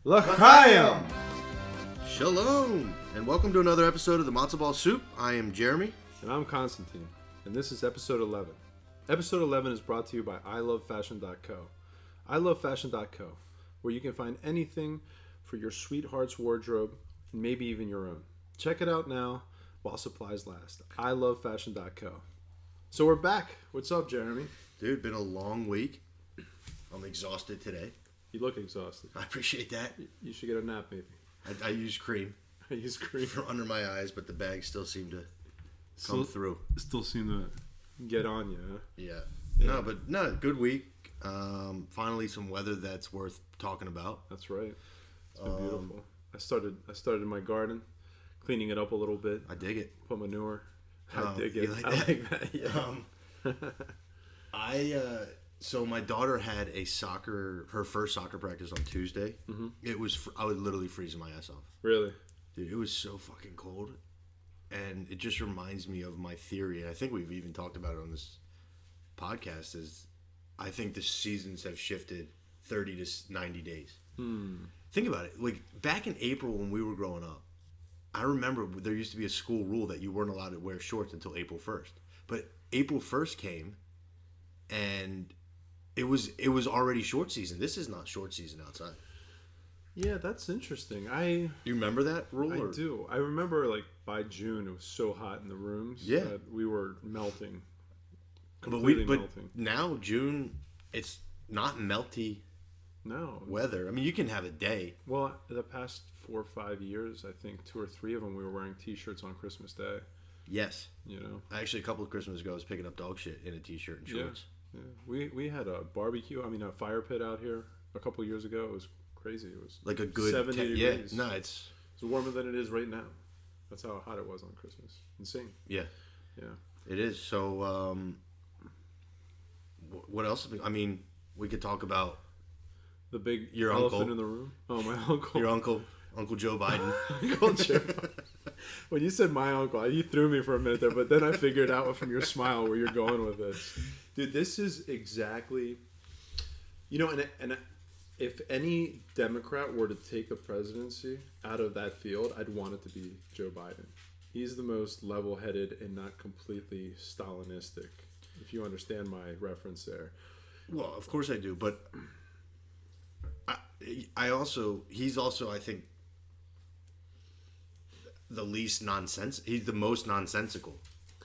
L'chaim! Shalom! And welcome to another episode of the Matzo Ball Soup. I am Jeremy. And I'm Konstantine. And this is episode 11. Episode 11 is brought to you by ilovefashion.co. ilovefashion.co, where you can find anything for your sweetheart's wardrobe, and maybe even your own. Check it out now while supplies last. ilovefashion.co. So we're back. What's up, Jeremy? Dude, been a long week. I'm exhausted today. You look exhausted. I appreciate that. You should get a nap, maybe. I use cream. I use cream for under my eyes, but the bags still seem to come through. Still seem to get on you, huh? Yeah. No, good week. Finally some weather that's worth talking about. That's right. It's been beautiful. I started my garden, cleaning it up a little bit. I dig it. Put manure. I dig it. Like I like that. Yeah. So my daughter had her first soccer practice on Tuesday. Mm-hmm. I was literally freezing my ass off. Really? Dude, it was so fucking cold. And it just reminds me of my theory, and I think we've even talked about it on this podcast, is I think the seasons have shifted 30 to 90 days. Think about it. Like, back in April when we were growing up, I remember there used to be a school rule that you weren't allowed to wear shorts until April 1st. But April 1st came, and it was already short season. This is not short season outside. Yeah, that's interesting. You remember that rule? I do. I remember, like, by June it was so hot in the rooms that we were melting. Completely melting. But now June, it's not melty. No. Weather. I mean, you can have a day. Well, the past 4 or 5 years, I think 2 or 3 of them we were wearing T-shirts on Christmas Day. Yes. You know. Actually, a couple of Christmas ago, I was picking up dog shit in a T-shirt and shorts. Yeah. We had a a fire pit out here a couple of years ago. It was crazy. It was like a good 70 degrees. Yeah. No, it's warmer than it is right now. That's how hot it was on Christmas. Insane. Yeah. Yeah. It is. So, what else? I mean, we could talk about the big your elephant uncle in the room. Oh, my uncle. Your uncle Joe Biden. Uncle Joe. When you said my uncle, you threw me for a minute there, but then I figured out from your smile where you're going with this. Dude, this is exactly, and if any Democrat were to take a presidency out of that field, I'd want it to be Joe Biden. He's the most level-headed and not completely Stalinistic, if you understand my reference there. Well, of course I do, but he's also, I think, the least nonsense. He's the most nonsensical.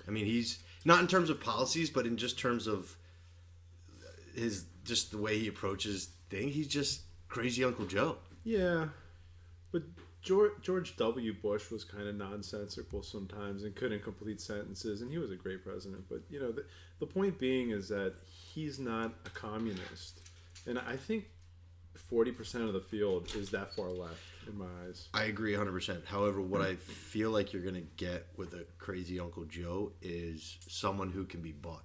I mean, he's not in terms of policies, but in just terms of just the way he approaches things. He's just crazy Uncle Joe. Yeah, but George W. Bush was kind of nonsensical sometimes and couldn't complete sentences, and he was a great president. But the point being is that he's not a communist, and I think 40% of the field is that far left in my eyes. I agree 100%. However, what I feel like you're going to get with a crazy Uncle Joe is someone who can be bought.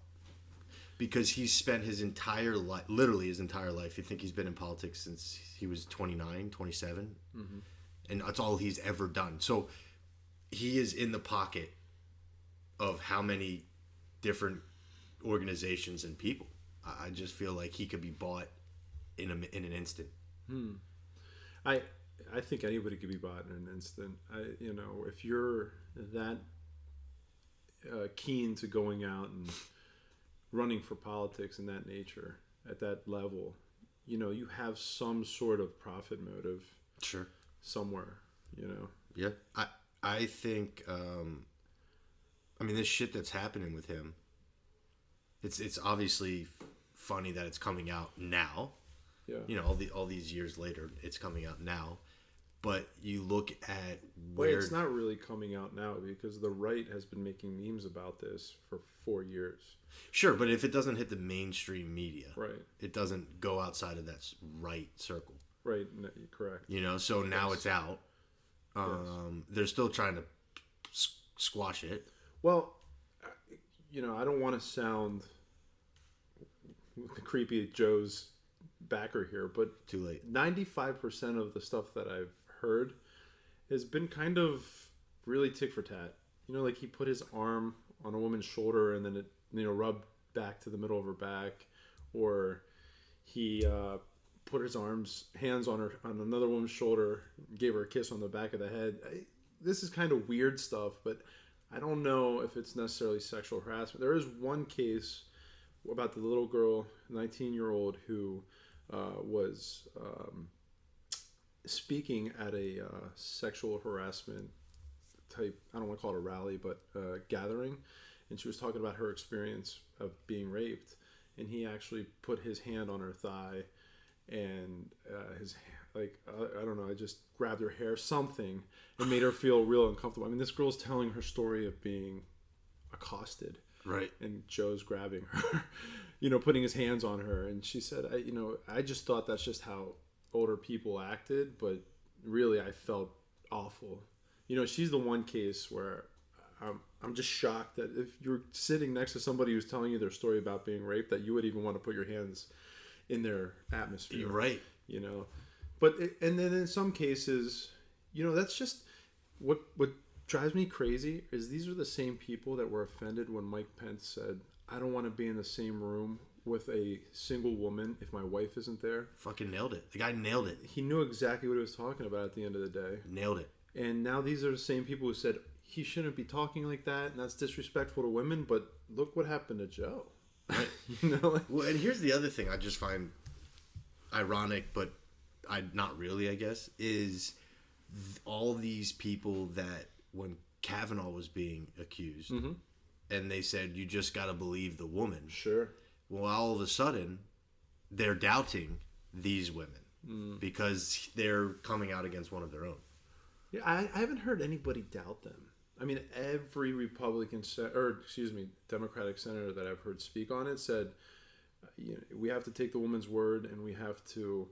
Because he's spent his entire life, literally his entire life, you think he's been in politics since he was 29, 27, and that's all he's ever done. So he is in the pocket of how many different organizations and people. I just feel like he could be bought in an instant. I think anybody could be bought in an instant. If you're that keen to going out and running for politics in that nature at that level, you have some sort of profit motive. Sure. Somewhere, Yeah. I think. This shit that's happening with him. It's obviously funny that it's coming out now. Yeah. All these years later, it's coming out now. But you look at where... Wait, it's not really coming out now because the right has been making memes about this for 4 years. Sure, but if it doesn't hit the mainstream media, right, it doesn't go outside of that right circle. Right, correct. So now it's out. They're still trying to squash it. Well, I don't want to sound creepy Joe's backer here, but too late. 95% of the stuff that I've heard has been kind of really tick for tat. Like he put his arm on a woman's shoulder and then it rubbed back to the middle of her back, or he put his hands on another woman's shoulder, gave her a kiss on the back of the head. This is kind of weird stuff, but I don't know if it's necessarily sexual harassment. There is one case about the little girl, 19-year-old, who was speaking at a sexual harassment type, I don't want to call it a rally, but gathering, and she was talking about her experience of being raped, and he actually put his hand on her thigh, and I don't know, I just grabbed her hair, something, and made her feel real uncomfortable. I mean, this girl's telling her story of being accosted, right? And Joe's grabbing her, putting his hands on her, and she said, I just thought that's just how older people acted, but really I felt awful. She's the one case where I'm just shocked that if you're sitting next to somebody who's telling you their story about being raped, that you would even want to put your hands in their atmosphere. You're right. But and then in some cases, that's just what drives me crazy is these are the same people that were offended when Mike Pence said, I don't want to be in the same room with a single woman if my wife isn't there. Fucking nailed it. The guy nailed it. He knew exactly what he was talking about at the end of the day. Nailed it. And now these are the same people who said he shouldn't be talking like that and that's disrespectful to women, but look what happened to Joe. Right. Well, and here's the other thing I just find ironic, but not really, I guess, is all these people that when Kavanaugh was being accused, and they said, you just got to believe the woman. Sure. Well, all of a sudden, they're doubting these women because they're coming out against one of their own. Yeah, I haven't heard anybody doubt them. I mean, every Democratic senator that I've heard speak on it said, we have to take the woman's word and we have to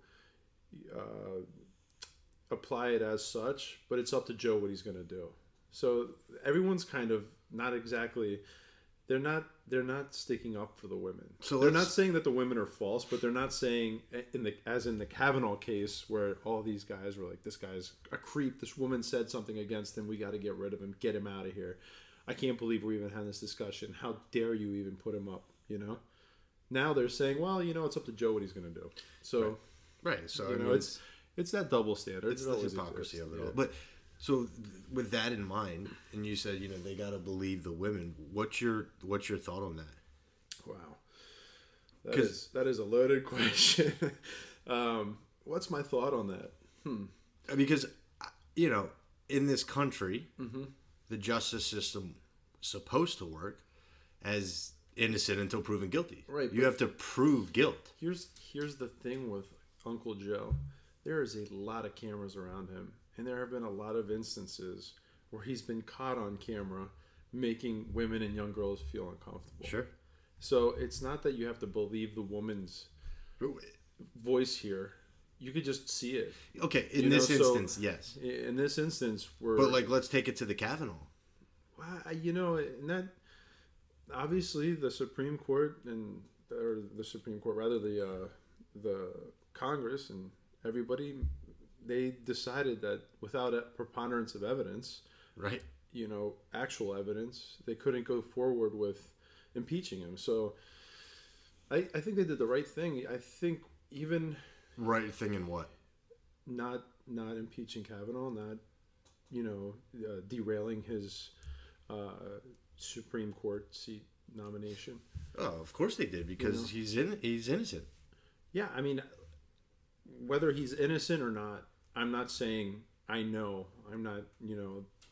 apply it as such, but it's up to Joe what he's going to do. So everyone's kind of not exactly, they're not sticking up for the women. So they're not saying that the women are false, but they're not saying as in the Kavanaugh case where all these guys were like, this guy's a creep. This woman said something against him. We got to get rid of him. Get him out of here. I can't believe we're even having this discussion. How dare you even put him up? Now they're saying, well, it's up to Joe what he's going to do. So, right. So I mean, it's that double standard. It's the hypocrisy of it all. But so with that in mind, and you said they got to believe the women. What's your thought on that? Wow, that is a loaded question. What's my thought on that? Because in this country, the justice system is supposed to work as innocent until proven guilty. Right. You have to prove guilt. Here's the thing with Uncle Joe. There is a lot of cameras around him, and there have been a lot of instances where he's been caught on camera making women and young girls feel uncomfortable. Sure. So it's not that you have to believe the woman's voice here. You could just see it. Okay, in this instance, yes. In this instance, but let's take it to the Kavanaugh. And that obviously the Supreme Court the Congress and everybody, they decided that without a preponderance of evidence, right? Actual evidence, they couldn't go forward with impeaching him. So I think they did the right thing. I think even right thing in what? Not impeaching Kavanaugh, not derailing his Supreme Court seat nomination. Oh, of course they did, because he's innocent. Yeah, I mean, whether he's innocent or not, I'm not saying I know. I'm not,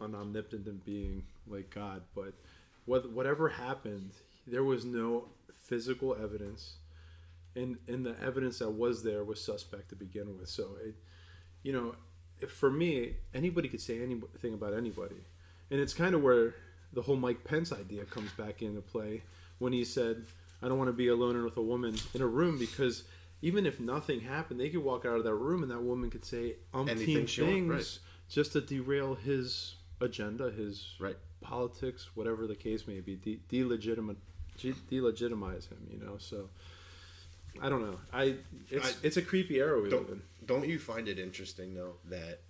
an omnipotent being like God, but whatever happened, there was no physical evidence, and the evidence that was there was suspect to begin with. So, for me, anybody could say anything about anybody, and it's kind of where the whole Mike Pence idea comes back into play when he said, I don't want to be alone with a woman in a room, because even if nothing happened, they could walk out of that room and that woman could say umpteen things just to derail his agenda, his politics, whatever the case may be, delegitimize him, So I don't know. It's a creepy era we live in. Don't you find it interesting, though, that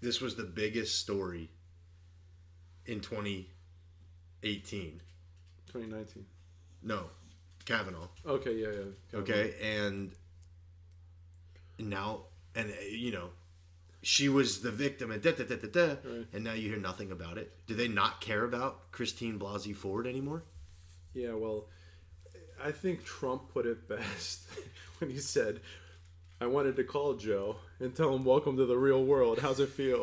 this was the biggest story in 2018? 2019. No, Kavanaugh. Okay, yeah. Kavanaugh. Okay, and now, and she was the victim, and Right. and now you hear nothing about it. Do they not care about Christine Blasey Ford anymore? Yeah, well, I think Trump put it best when he said, I wanted to call Joe and tell him, welcome to the real world. How's it feel?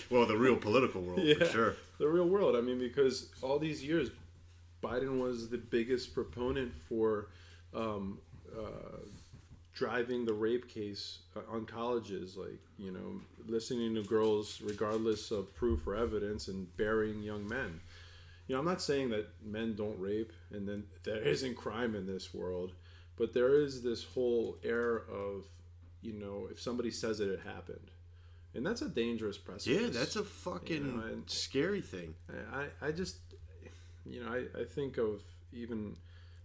Well, the real political world, for sure. The real world. I mean, because all these years, Biden was the biggest proponent for driving the rape case on colleges, like, listening to girls regardless of proof or evidence and burying young men. I'm not saying that men don't rape and then there isn't crime in this world, but there is this whole air of, if somebody says it happened. And that's a dangerous precedent. Yeah, that's a fucking scary thing. I just, I think of even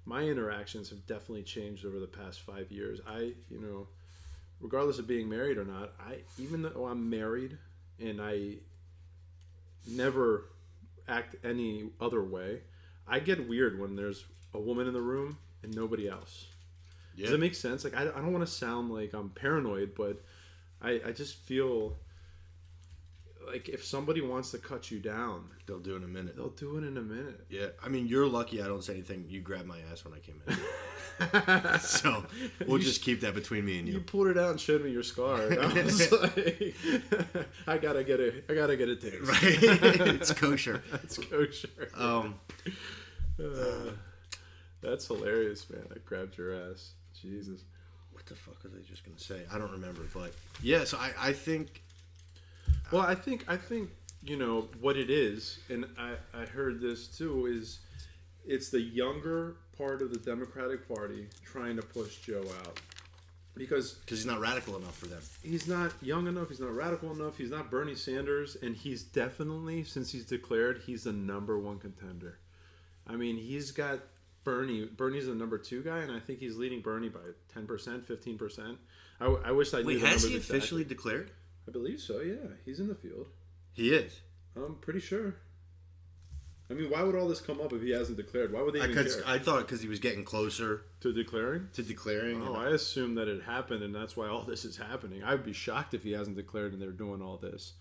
my interactions have definitely changed over the past 5 years. Regardless of being married or not, even though I'm married and I never act any other way, I get weird when there's a woman in the room and nobody else. Yeah. Does that make sense? Like, I don't want to sound like I'm paranoid, but I just feel like if somebody wants to cut you down, they'll do it in a minute. They'll do it in a minute. Yeah, I mean, you're lucky I don't say anything. You grabbed my ass when I came in. So we'll just keep that between me and you. You pulled it out and showed me your scar. I was like, I gotta get a taste. Right, it's kosher. It's kosher. That's hilarious, man. I grabbed your ass. Jesus. What the fuck was I just gonna say? I don't remember, but yeah. So I think. Well, I think what it is, and I heard this too, is it's the younger part of the Democratic Party trying to push Joe out. Because he's not radical enough for them. He's not young enough, he's not radical enough, he's not Bernie Sanders, and he's definitely, since he's declared, he's the number one contender. I mean, he's got Bernie's the number 2 guy, and I think he's leading Bernie by 10%, 15%. I wish I knew the numbers. Wait, has he officially declared? I believe so, yeah. He's in the field. He is? I'm pretty sure. I mean, why would all this come up if he hasn't declared? Why would they even care? I thought because he was getting closer. To declaring? Oh, I assume that it happened, and that's why all this is happening. I would be shocked if he hasn't declared and they're doing all this.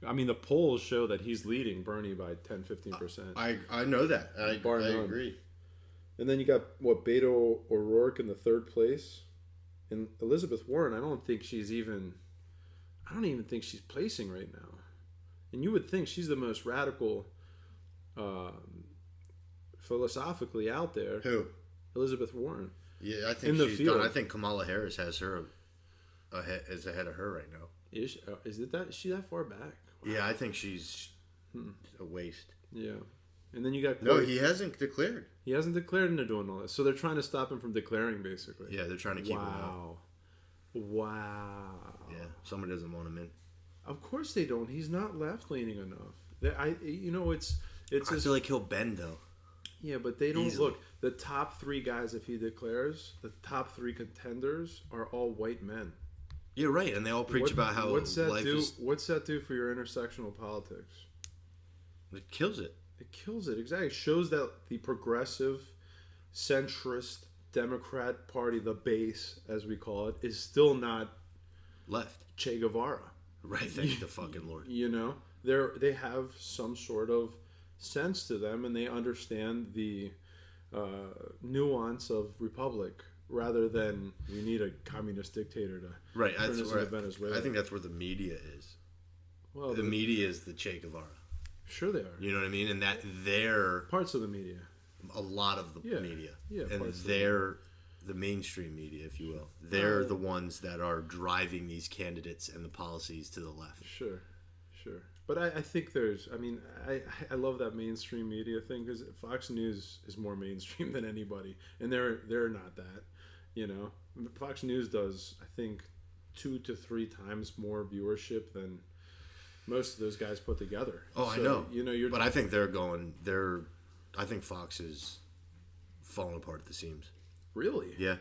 I mean, the polls show that he's leading Bernie by 10, 15%. I know that. I agree. And then you got, Beto O'Rourke in the 3rd place. And Elizabeth Warren, I don't even think she's placing right now. And you would think she's the most radical philosophically out there. Who? Elizabeth Warren. Yeah, I think she's done. I think Kamala Harris has her ahead of her right now. Is she that far back? Wow. Yeah, I think she's a waste. Yeah. And then you got No, he hasn't declared. He hasn't declared, and they're doing all this. So they're trying to stop him from declaring, basically. Yeah, they're trying to keep him out. Wow. Yeah, someone doesn't want him in. Of course they don't. He's not left-leaning enough. I feel like he'll bend, though. Yeah, but they don't look. The top 3 guys, if he declares, the top 3 contenders are all white men. You're right, and they all preach about how What's that do for your intersectional politics? It kills it. It kills it, exactly. It shows that the progressive, centrist Democrat Party, the base, as we call it, is still not left. Che Guevara. Right, thank the fucking Lord. They have some sort of sense to them, and they understand the nuance of republic rather than we need a communist dictator to turn us into Venezuela. I think that's where the media is. Well, the media is the Che Guevara. Sure they are. You know what I mean? And that they're... Parts of the media. A lot of the media. Yeah, and they're the mainstream media, if you will. They're the ones that are driving these candidates and the policies to the left. Sure. But I think I love that mainstream media thing because Fox News is more mainstream than anybody. And they're not that, Fox News does, I think, 2 to 3 times more viewership than most of those guys put together. Oh, so, I know. But I think I think Fox is falling apart at the seams. Really? Yeah.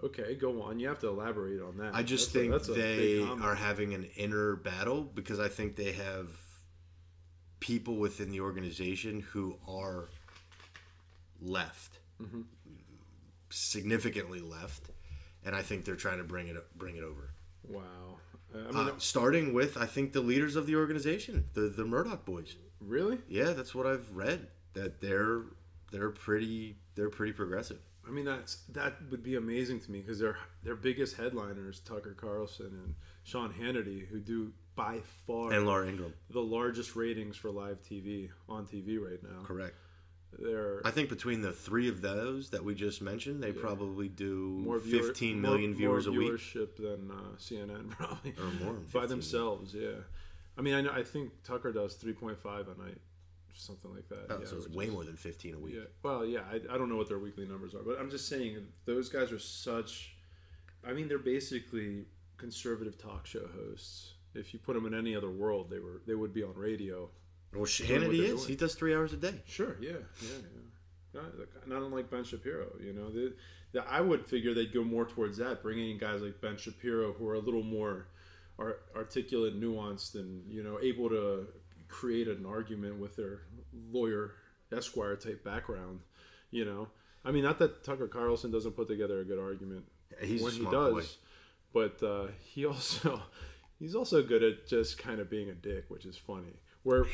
Okay, go on. You have to elaborate on that. I just think they are having an inner battle because I think they have people within the organization who are left, significantly left, and I think they're trying to bring it over. Wow. Starting with, I think, the leaders of the organization, the Murdoch boys. Really? Yeah, that's what I've read. That they're pretty progressive. I mean, that would be amazing to me because their biggest headliners, Tucker Carlson and Sean Hannity, who do by far And Laura Ingraham, the largest ratings for live TV on TV right now. Correct. They're I think between the three of those that we just mentioned, they probably do more 15 million viewers a week. More viewership than CNN probably. Or more. By themselves, yeah. I mean, I think Tucker does 3.5 a night, something like that. Oh, so it's way more than 15 a week. Yeah. Well, yeah, I don't know what their weekly numbers are, but I'm just saying those guys are such. I mean, they're basically conservative talk show hosts. If you put them in any other world, they would be on radio. Well, Hannity is. He does 3 hours a day. Sure. Yeah. Not unlike Ben Shapiro. You know, I would figure they'd go more towards that, bringing in guys like Ben Shapiro who are a little more articulate, nuanced, and able to create an argument with their lawyer Esquire type background. I mean, not that Tucker Carlson doesn't put together a good argument He's he does, but he's also good at just kind of being a dick, which is funny. Where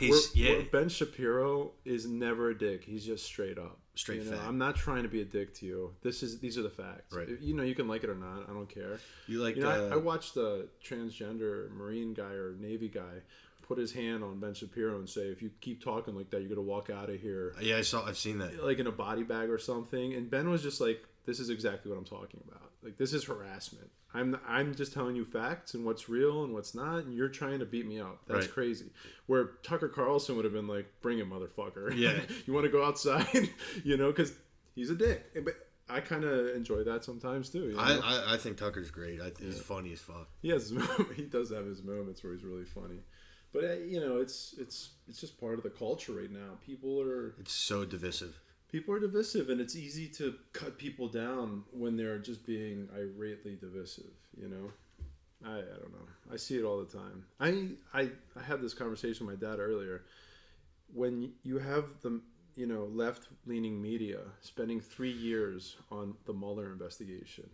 Ben Shapiro is never a dick. He's just straight up. Straight fact. I'm not trying to be a dick to you. These are the facts. Right. You can like it or not. I don't care. You like? I watched a transgender Marine guy or Navy guy put his hand on Ben Shapiro and say, if you keep talking like that, you're gonna walk out of here. Yeah, I've seen that. Like in a body bag or something. And Ben was just like, this is exactly what I'm talking about. Like, this is harassment. I'm just telling you facts and what's real and what's not, and you're trying to beat me up. That's crazy. Where Tucker Carlson would have been like, bring it, motherfucker. Yeah. You want to go outside? Because he's a dick. But I kind of enjoy that sometimes too. I think Tucker's great. He's funny as fuck. He does have his moments where he's really funny. But it's just part of the culture right now. It's so divisive. People are divisive, and it's easy to cut people down when they're just being irately divisive. I don't know. I see it all the time. I had this conversation with my dad earlier. When you have the left-leaning media spending 3 years on the Mueller investigation,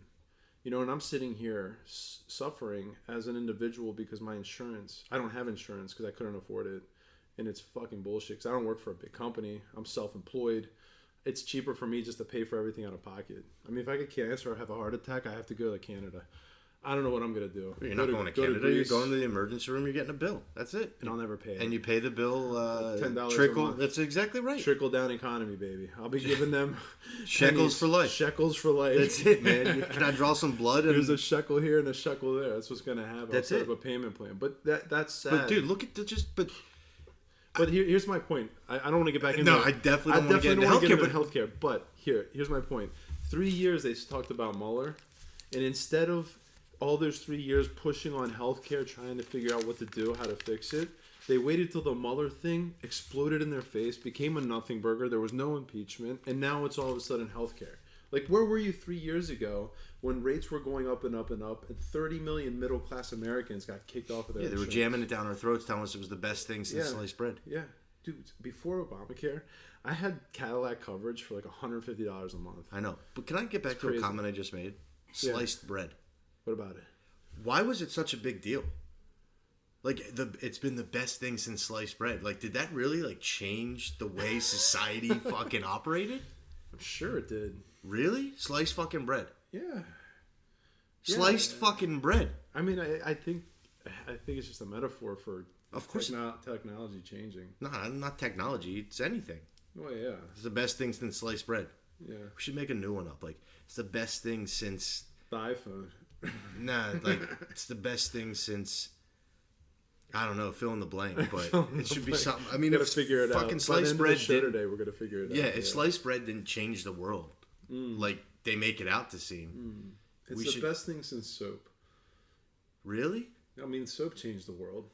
and I'm sitting here suffering as an individual because my insurance, I don't have insurance because I couldn't afford it. And it's fucking bullshit because I don't work for a big company. I'm self-employed. It's cheaper for me just to pay for everything out of pocket. I mean, if I get cancer or have a heart attack, I have to go to Canada. I don't know what I'm going to do. You're not going to Canada. You're going to the emergency room. You're getting a bill. That's it. And I'll never pay it. And you pay the bill $10 trickle. a month. That's exactly right. Trickle down economy, baby. I'll be giving them shekels for life. Shekels for life. That's it, man. Can I draw some blood? There's a shekel here and a shekel there. That's what's going to happen. That's it. A payment plan. But that's sad. But dude, look at But here's my point. I don't want to get back into I definitely don't want to get into healthcare. But here's my point. 3 years they talked about Mueller, and instead of all those 3 years pushing on healthcare, trying to figure out what to do, how to fix it, they waited till the Mueller thing exploded in their face, became a nothing burger. There was no impeachment, and now it's all of a sudden healthcare. Like, where were you 3 years ago when rates were going up and up and up, and 30 million middle-class Americans got kicked off of their insurance? They were jamming it down our throats, telling us it was the best thing since sliced bread. Yeah. Dude, before Obamacare, I had Cadillac coverage for like $150 a month. I know. But can I get back to a comment I just made? Sliced bread. What about it? Why was it such a big deal? Like, it's been the best thing since sliced bread. Like, did that really, change the way society fucking operated? I'm sure it did. Really? Sliced fucking bread? Yeah. Sliced fucking bread. I mean, I think it's just a metaphor for of course technology changing. No, not technology. It's anything. Oh, yeah. It's the best thing since sliced bread. Yeah. We should make a new one up. Like, it's the best thing since... the iPhone. Nah, it's the best thing since... I don't know, fill in the blank, but it should be something. I mean, if figure it fucking out. Sliced bread today, we're gonna figure it out. Yeah, if sliced bread didn't change the world, like they make it out to seem, it's the best thing since soap. Really? I mean, soap changed the world.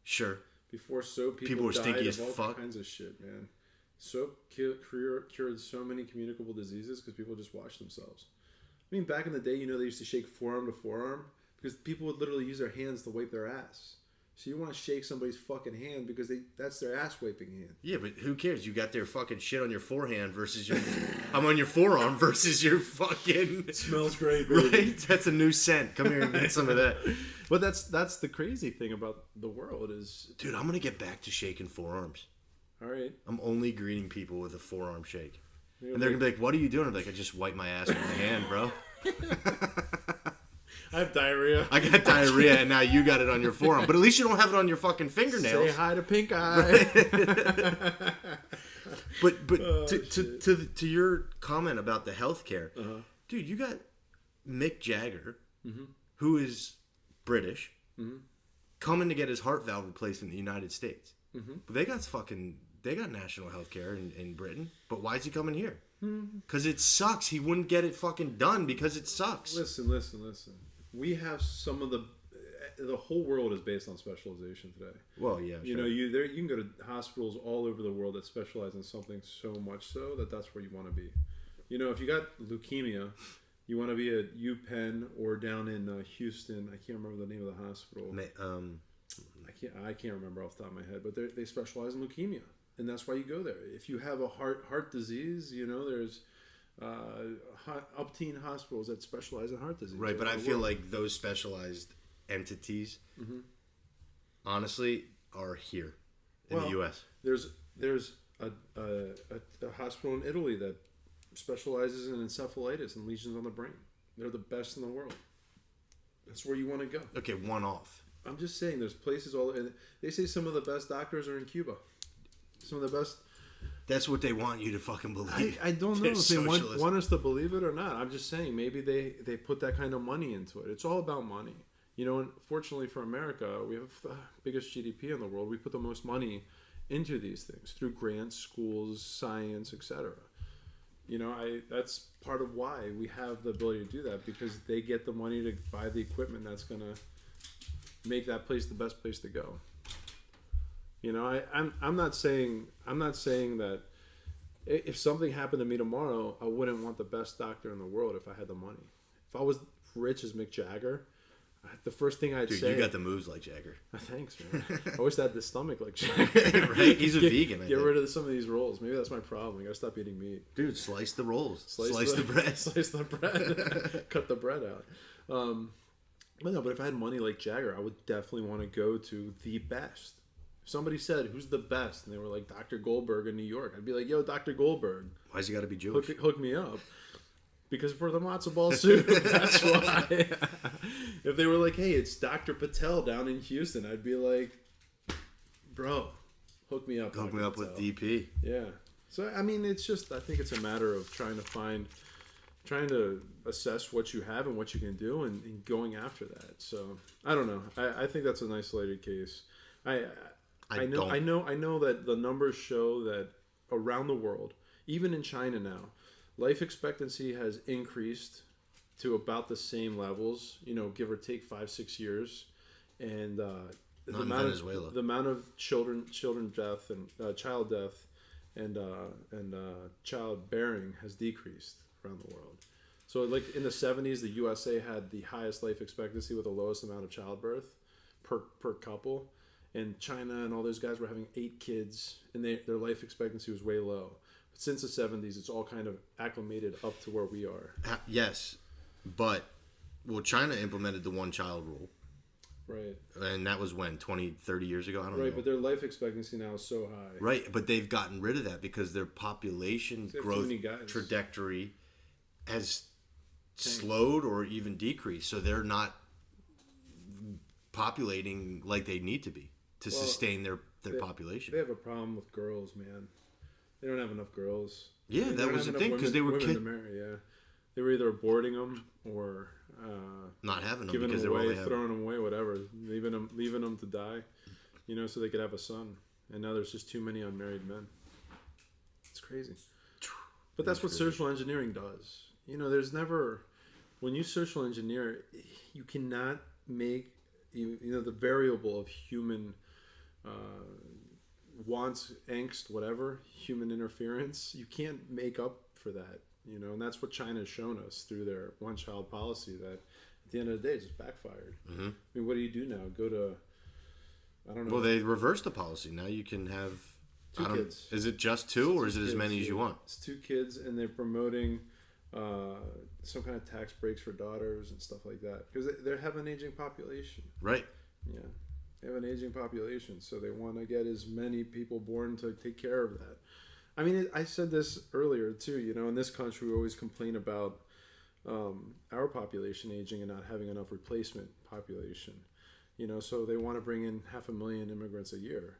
Sure. Before soap, people were died stinky of as all fuck. Kinds of shit, man. Soap cured so many communicable diseases because people just washed themselves. I mean, back in the day, they used to shake forearm to forearm because people would literally use their hands to wipe their ass. So you want to shake somebody's fucking hand because that's their ass wiping hand. Yeah, but who cares? You got their fucking shit on your forehand versus your... I'm on your forearm versus your fucking... It smells great, baby. Right? That's a new scent. Come here and get some of that. But that's the crazy thing about the world is... Dude, I'm going to get back to shaking forearms. All right. I'm only greeting people with a forearm shake. You're And they're going to be like, what are you doing? I'm like, I just wipe my ass with my hand, bro. I have diarrhea. I got diarrhea, and now you got it on your forearm. But at least you don't have it on your fucking fingernails. Say hi to Pink Eye. But to your comment about the healthcare, dude, you got Mick Jagger, who is British, coming to get his heart valve replaced in the United States. But they got national healthcare in Britain. But why is he coming here? Because it sucks. He wouldn't get it fucking done because it sucks. Listen. We have some of the whole world is based on specialization today. Well, yeah, you know, you can go to hospitals all over the world that specialize in something so much so that's where you want to be. You know, if you got leukemia, you want to be at UPenn or down in Houston. I can't remember the name of the hospital. I can't remember off the top of my head, but they specialize in leukemia, and that's why you go there. If you have a heart disease, you know, there's up-teen hospitals that specialize in heart disease. Right, but I feel like those specialized entities, honestly, are here in the U.S. There's a hospital in Italy that specializes in encephalitis and lesions on the brain. They're the best in the world. That's where you want to go. Okay, one off. I'm just saying, there's places all. And they say some of the best doctors are in Cuba. Some of the best. That's what they want you to fucking believe. I don't know if they want us to believe it or not. I'm just saying, maybe they put that kind of money into it. It's all about money. You know, and fortunately for America, we have the biggest GDP in the world. We put the most money into these things through grants, schools, science, etc. You know, that's part of why we have the ability to do that, because they get the money to buy the equipment that's going to make that place the best place to go. You know, I'm not saying that if something happened to me tomorrow, I wouldn't want the best doctor in the world if I had the money. If I was rich as Mick Jagger, the first thing I'd say... Dude, you got the moves like Jagger. Thanks, man. I wish I had the stomach like Jagger. Right? He's a vegan. Get rid of some of these rolls. Maybe that's my problem. I gotta stop eating meat. Dude, slice the rolls. Slice the bread. Slice the bread. Cut the bread out. But if I had money like Jagger, I would definitely want to go to the best. If somebody said, who's the best? And they were like, Dr. Goldberg in New York. I'd be like, yo, Dr. Goldberg. Why's he got to be Jewish? Hook me up. Because for the matzo ball soup, that's why. If they were like, hey, it's Dr. Patel down in Houston, I'd be like, bro, hook me up. Hook me up with DP. Yeah. So, I mean, it's just, I think it's a matter of trying to assess what you have and what you can do and going after that. So, I don't know. I think that's an isolated case. I know that the numbers show that around the world, even in China now, life expectancy has increased to about the same levels, you know, give or take 5-6 years, and the amount of children death and child death and childbearing has decreased around the world. So, like in the 70s, the USA had the highest life expectancy with the lowest amount of childbirth per couple, and China and all those guys were having 8 kids, and their life expectancy was way low. Since the 70s, it's all kind of acclimated up to where we are. Yes, but, China implemented the one-child rule. Right. And that was when, 20, 30 years ago? I don't know. Right, but their life expectancy now is so high. Right, but they've gotten rid of that because their population growth trajectory has slowed or even decreased. So they're not populating like they need to be to sustain their population. They have a problem with girls, man. They don't have enough girls. Yeah, that was the thing because they were kids to marry. Yeah, they were either aborting them or not having them, giving because them away, throwing them away, whatever, leaving them to die, you know, so they could have a son. And now there's just too many unmarried men. It's crazy. But that's what social engineering does. You know, there's never, when you social engineer, you cannot make the variable of human wants, angst, whatever, human interference, you can't make up for that, you know, and that's what China has shown us through their one-child policy, that at the end of the day, it's just backfired. I mean, what do you do now? Go to I don't know. Well, they reversed the policy. Now you can have 2 kids. Is it just 2 or is it as many as you want? It's 2 kids, and they're promoting some kind of tax breaks for daughters and stuff like that because they have an aging population. Right. Yeah, they have an aging population, so they want to get as many people born to take care of that. I mean, I said this earlier too. You know, in this country, we always complain about our population aging and not having enough replacement population. You know, so they want to bring in 500,000 immigrants a year,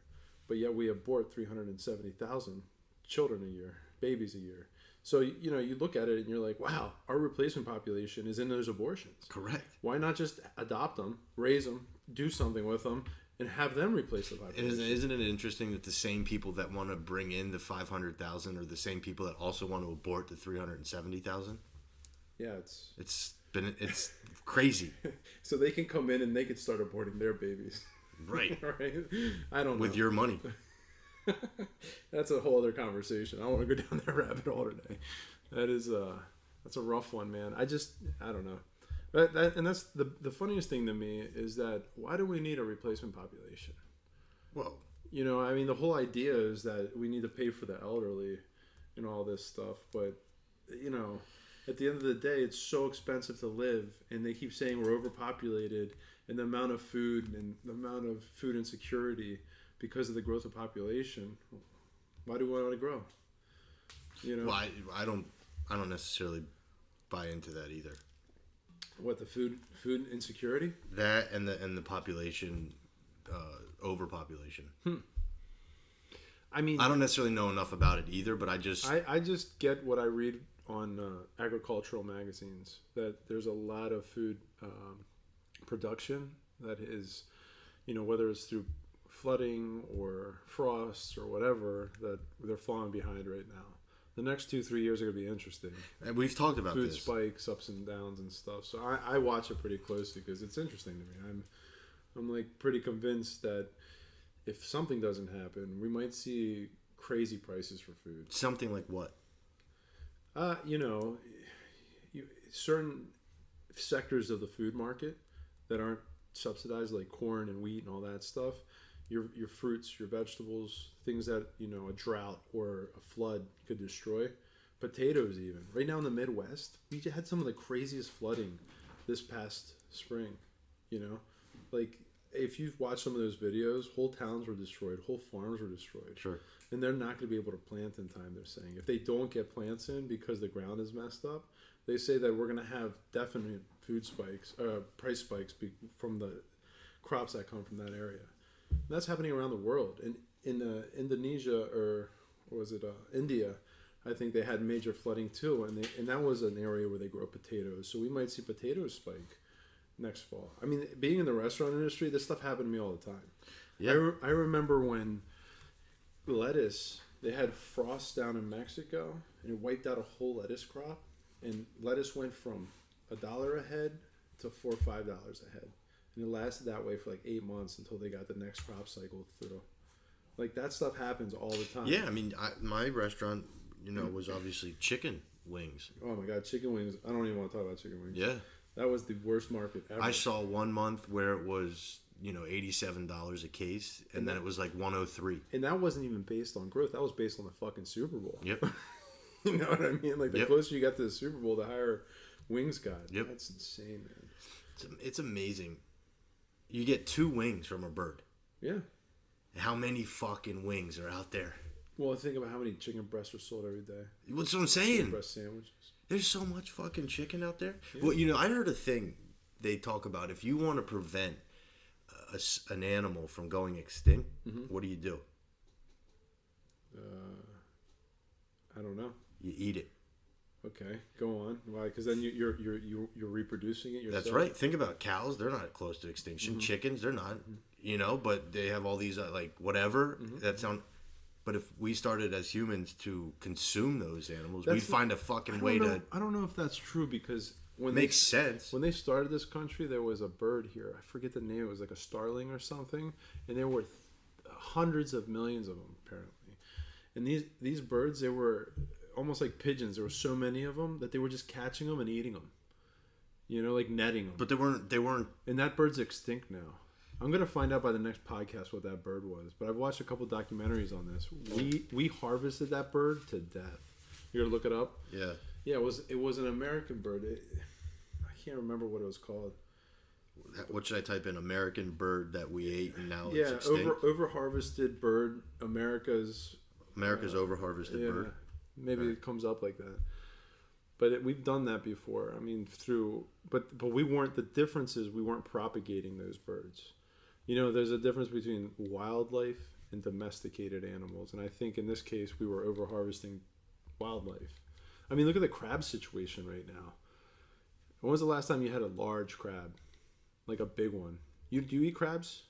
but yet we abort 370,000 children a year, babies a year. So, you know, you look at it and you're like, wow, our replacement population is in those abortions. Correct. Why not just adopt them, raise them, do something with them, and have them replace the population? Isn't it interesting that the same people that want to bring in the 500,000 are the same people that also want to abort the 370,000? Yeah, it's crazy. So they can come in and they can start aborting their babies. Right. Right? I don't know. With your money. That's a whole other conversation. I don't want to go down that rabbit hole today. That's a rough one, man. I don't know. And that's the funniest thing to me is that why do we need a replacement population? Well, you know, I mean, the whole idea is that we need to pay for the elderly and all this stuff, but you know, at the end of the day, it's so expensive to live, and they keep saying we're overpopulated, and the amount of food insecurity because of the growth of population. Why do we want to grow? You know, well, I don't necessarily buy into that either. What, the food insecurity? That and the population overpopulation. I mean, I don't necessarily know enough about it either, but I just get what I read on agricultural magazines that there's a lot of food production that is, you know, whether it's through flooding or frost or whatever, that they're falling behind right now. The next 2-3 years are going to be interesting. And we've talked about food this. spikes, ups and downs and stuff. So I watch it pretty closely because it's interesting to me. I'm like pretty convinced that if something doesn't happen, we might see crazy prices for food. Something like what? You know, certain sectors of the food market that aren't subsidized, like corn and wheat and all that stuff, your fruits, your vegetables, things that, you know, a drought or a flood could destroy. Potatoes even. Right now in the Midwest, we had some of the craziest flooding this past spring, you know? Like, if you've watched some of those videos, whole towns were destroyed, whole farms were destroyed. Sure. And they're not going to be able to plant in time, they're saying. If they don't get plants in because the ground is messed up, they say that we're going to have definite price spikes from the crops that come from that area. And that's happening around the world. And in Indonesia, or was it India, I think they had major flooding too. And that was an area where they grow potatoes. So we might see potatoes spike next fall. I mean, being in the restaurant industry, this stuff happened to me all the time. Yeah. I remember when lettuce, they had frost down in Mexico, and it wiped out a whole lettuce crop, and lettuce went from $1 a head to $4 or $5 a head, and it lasted that way for like 8 months until they got the next crop cycle through. Like, that stuff happens all the time. Yeah, I mean, my restaurant, you know, was obviously chicken wings. Oh my god, chicken wings! I don't even want to talk about chicken wings. Yeah, that was the worst market ever. I saw one month where it was, you know, $87 a case, and then it was like $103. And that wasn't even based on growth. That was based on the fucking Super Bowl. Yep. You know what I mean? Like, the closer you got to the Super Bowl, the higher wings got. Yep. That's insane, man. It's amazing. You get 2 wings from a bird. Yeah. How many fucking wings are out there? Well, think about how many chicken breasts are sold every day. What's what I'm saying? Chicken breast sandwiches. There's so much fucking chicken out there. Yeah. Well, you know, I heard a thing they talk about. If you want to prevent an animal from going extinct, what do you do? I don't know. You eat it. Okay, go on. Why? Because then you're reproducing it yourself. That's right. Think about it. Cows; they're not close to extinction. Chickens; they're not. You know, but they have all these like whatever that sound. But if we started as humans to consume those animals, we'd find a fucking way to. I don't know if that's true because makes sense. When they started this country, there was a bird here. I forget the name. It was like a starling or something, and there were hundreds of millions of them apparently. And these birds, they were almost like pigeons. There were so many of them that they were just catching them and eating them. You know, like netting them. But they weren't. And that bird's extinct now. I'm gonna find out by the next podcast what that bird was. But I've watched a couple documentaries on this. We harvested that bird to death. You gonna look it up? Yeah. Yeah, it was an American bird. I can't remember what it was called. What should I type in? American bird that we ate and now it's extinct? over harvested bird. America's over harvested bird. Maybe it comes up like that. But we've done that before. I mean, but we weren't. The difference is we weren't propagating those birds. You know, there's a difference between wildlife and domesticated animals, and I think in this case we were over harvesting wildlife. I mean, look at the crab situation right now. When was the last time you had a large crab, like a big one? Do you eat crabs?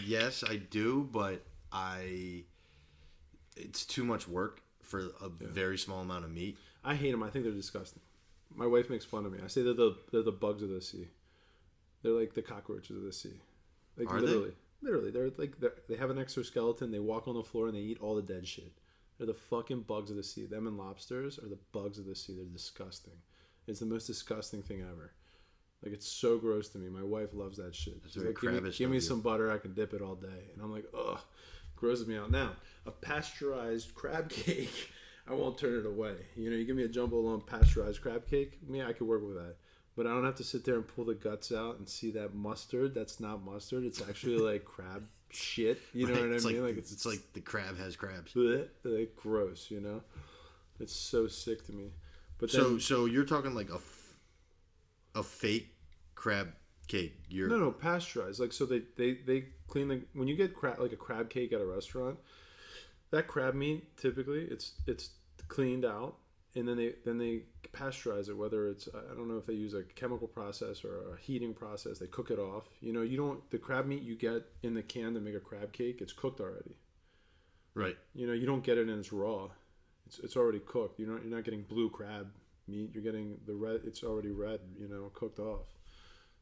Yes, I do, but it's too much work for a very small amount of meat. I hate them. I think they're disgusting. My wife makes fun of me. I say they're the bugs of the sea. They're like the cockroaches of the sea. Like Are literally, they? Literally, they have an exoskeleton. They walk on the floor and they eat all the dead shit. They're the fucking bugs of the sea. Them and lobsters are the bugs of the sea. They're disgusting. It's the most disgusting thing ever. Like, it's so gross to me. My wife loves that shit. She's like, give me some butter. I can dip it all day. And I'm like, ugh, grosses me out. Now, a pasteurized crab cake, I won't turn it away. You know, you give me a jumbo long pasteurized crab cake, I could work with that. But I don't have to sit there and pull the guts out and see that mustard. That's not mustard. It's actually like crab shit. You know what I mean? Like it's like the crab has crabs. Like gross, you know? It's so sick to me. But so you're talking like a fake crab cake. No, pasteurized. Like, so they clean when you get like a crab cake at a restaurant, that crab meat typically it's cleaned out and then they pasteurize it, whether it's, I don't know if they use a chemical process or a heating process. They cook it off. You know, the crab meat you get in the can to make a crab cake, it's cooked already. Right. You know, you don't get it in its raw. It's already cooked. You're not getting blue crab meat. You're getting the red. It's already red. You know, cooked off.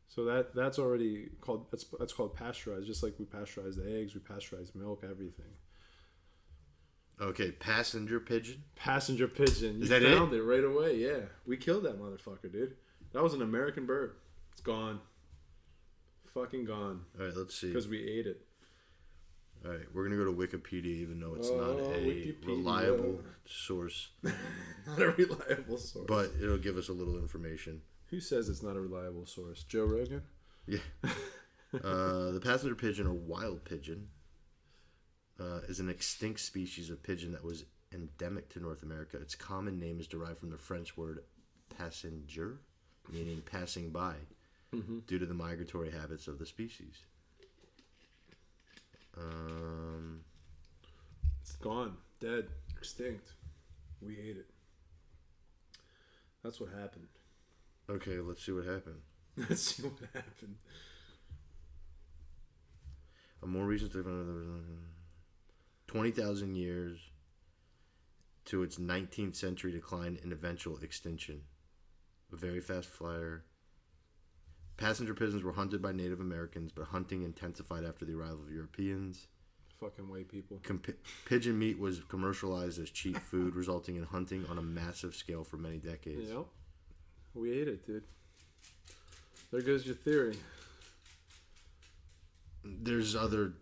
So that's already called that's called pasteurized. Just like we pasteurize the eggs, we pasteurize milk, everything. Okay, passenger pigeon. Passenger pigeon. You found it right away. Yeah, we killed that motherfucker, dude. That was an American bird. It's gone. Fucking gone. All right, let's see. Because we ate it. All right, we're gonna go to Wikipedia, even though it's not a reliable source. Not a reliable source. But it'll give us a little information. Who says it's not a reliable source? Joe Rogan? Yeah. The passenger pigeon, or wild pigeon, is an extinct species of pigeon that was endemic to North America. Its common name is derived from the French word passenger, meaning passing by, due to the migratory habits of the species. It's gone, dead, extinct. We ate it. That's what happened. Okay, let's see what happened. Let's see what happened. A more recent 20,000 years to its 19th century decline and eventual extinction. A very fast flyer. Passenger pigeons were hunted by Native Americans, but hunting intensified after the arrival of Europeans. Fucking white people. Pigeon meat was commercialized as cheap food, resulting in hunting on a massive scale for many decades. Yep. We ate it, dude. There goes your theory. There's other...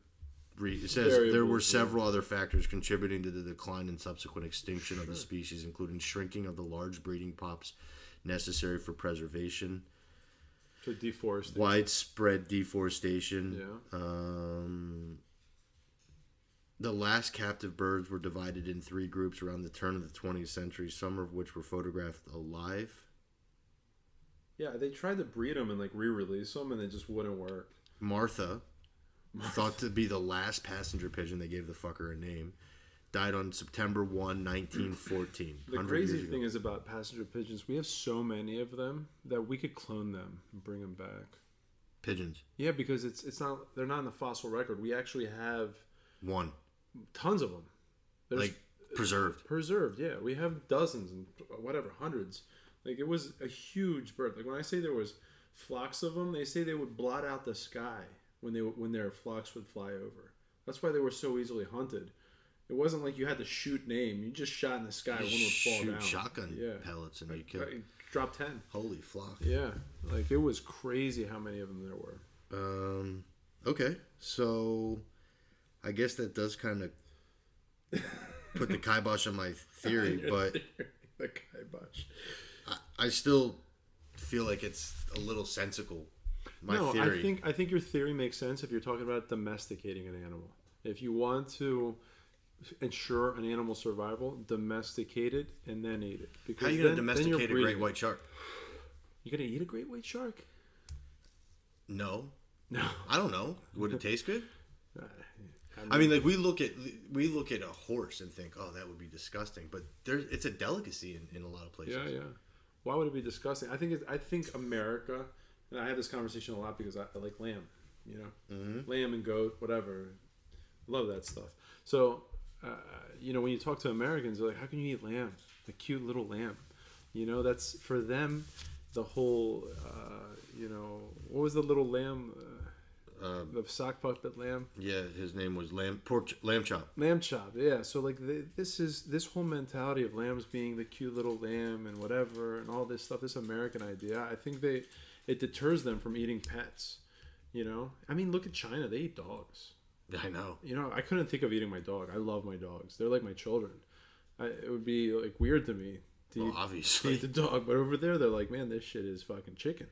It says there were several other factors contributing to the decline and subsequent extinction of the species, including shrinking of the large breeding pops necessary for preservation. So deforestation. Widespread deforestation. Yeah. The last captive birds were divided in 3 groups around the turn of the 20th century, some of which were photographed alive. Yeah, they tried to breed them and like re-release them, and it just wouldn't work. Martha, thought to be the last passenger pigeon, they gave the fucker a name, died on September 1, 1914. The crazy thing is about passenger pigeons, we have so many of them that we could clone them and bring them back. Pigeons? Yeah, because they're not in the fossil record. We actually have tons of them. Like preserved. Preserved, yeah. We have dozens and whatever, hundreds. Like, it was a huge bird. Like, when I say there was flocks of them, they say they would blot out the sky when their flocks would fly over. That's why they were so easily hunted. It wasn't like you had to shoot and aim. You just shot in the sky, one would fall down. Shoot shotgun pellets and you kill. Drop 10. Holy flock. Yeah. Like, it was crazy how many of them there were. Okay, so I guess that does kind of put the kibosh on my theory, but the kibosh. I still feel like it's a little sensical. My theory. I think your theory makes sense if you're talking about domesticating an animal. If you want to ensure an animal survival, domesticate it and then eat it. Because how are you going to domesticate a great white shark? You going to eat a great white shark? No. I don't know. Would it taste good? I mean, like we look at a horse and think, oh, that would be disgusting, but it's a delicacy in a lot of places. Yeah. Why would it be disgusting? I think America, and I have this conversation a lot because I like lamb, lamb and goat, whatever. Love that stuff. So, when you talk to Americans, they're like, how can you eat lamb? A cute little lamb. That's for them, the whole, what was the little lamb? The sock puppet lamb. Yeah, his name was Lamb Chop. Lamb Chop, yeah. So like this whole mentality of lambs being the cute little lamb and whatever and all this stuff, this American idea. I think it deters them from eating pets. I mean, look at China; they eat dogs. I know. I couldn't think of eating my dog. I love my dogs; they're like my children. It would be like weird to me to obviously eat the dog, but over there they're like, man, this shit is fucking chicken.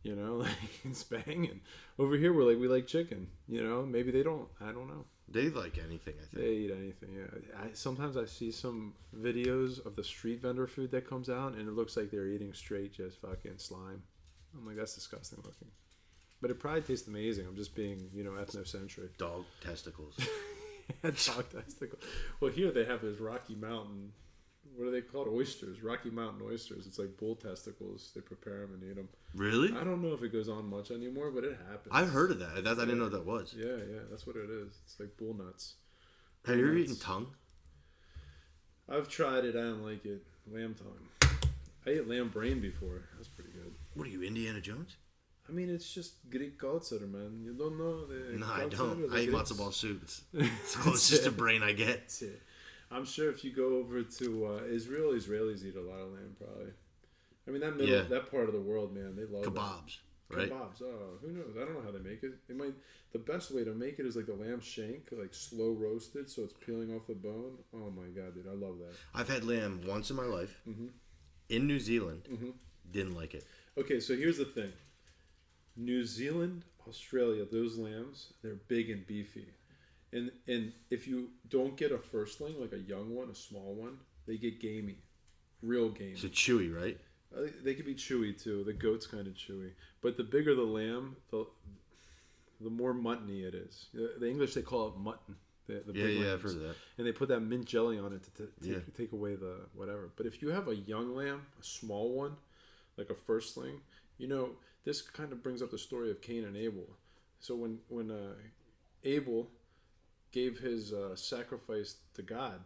Like it's banging. Over here we're like, we like chicken. Maybe they don't. I don't know. They like anything. I think they eat anything. Yeah. Sometimes I see some videos of the street vendor food that comes out, and it looks like they're eating straight just fucking slime. I'm like, that's disgusting looking. But it probably tastes amazing. I'm just being, ethnocentric. Dog testicles. Dog testicles. Well, here they have this Rocky Mountain. What are they called? Oysters. Rocky Mountain oysters. It's like bull testicles. They prepare them and eat them. Really? I don't know if it goes on much anymore, but it happens. I've heard of that. I didn't know what that was. Yeah. That's what it is. It's like bull nuts. Have you ever eaten tongue? I've tried it. I don't like it. Lamb tongue. I ate lamb brain before. That's pretty good. What are you, Indiana Jones? I mean, it's just Greek culture, man. You don't know the No, I don't. I eat matzo ball soup. It's closest to brain I get. That's it. I'm sure if you go over to Israel, Israelis eat a lot of lamb, probably. I mean, that part of the world, man, they love kebabs, right? Kebabs. Oh, who knows? I don't know how they make it. The best way to make it is like the lamb shank, like slow roasted, so it's peeling off the bone. Oh my god, dude, I love that. I've had lamb once in my life in New Zealand. Didn't like it. Okay, so here's the thing. New Zealand, Australia, those lambs, they're big and beefy. And if you don't get a firstling, like a young one, a small one, they get gamey. Real gamey. So chewy, right? They can be chewy too. The goat's kind of chewy. But the bigger the lamb, the more muttony it is. The English, they call it mutton. The big lambs. I've heard of that. And they put that mint jelly on it to take away the whatever. But if you have a young lamb, a small one, like a firstling, this kind of brings up the story of Cain and Abel. So when Abel gave his sacrifice to God,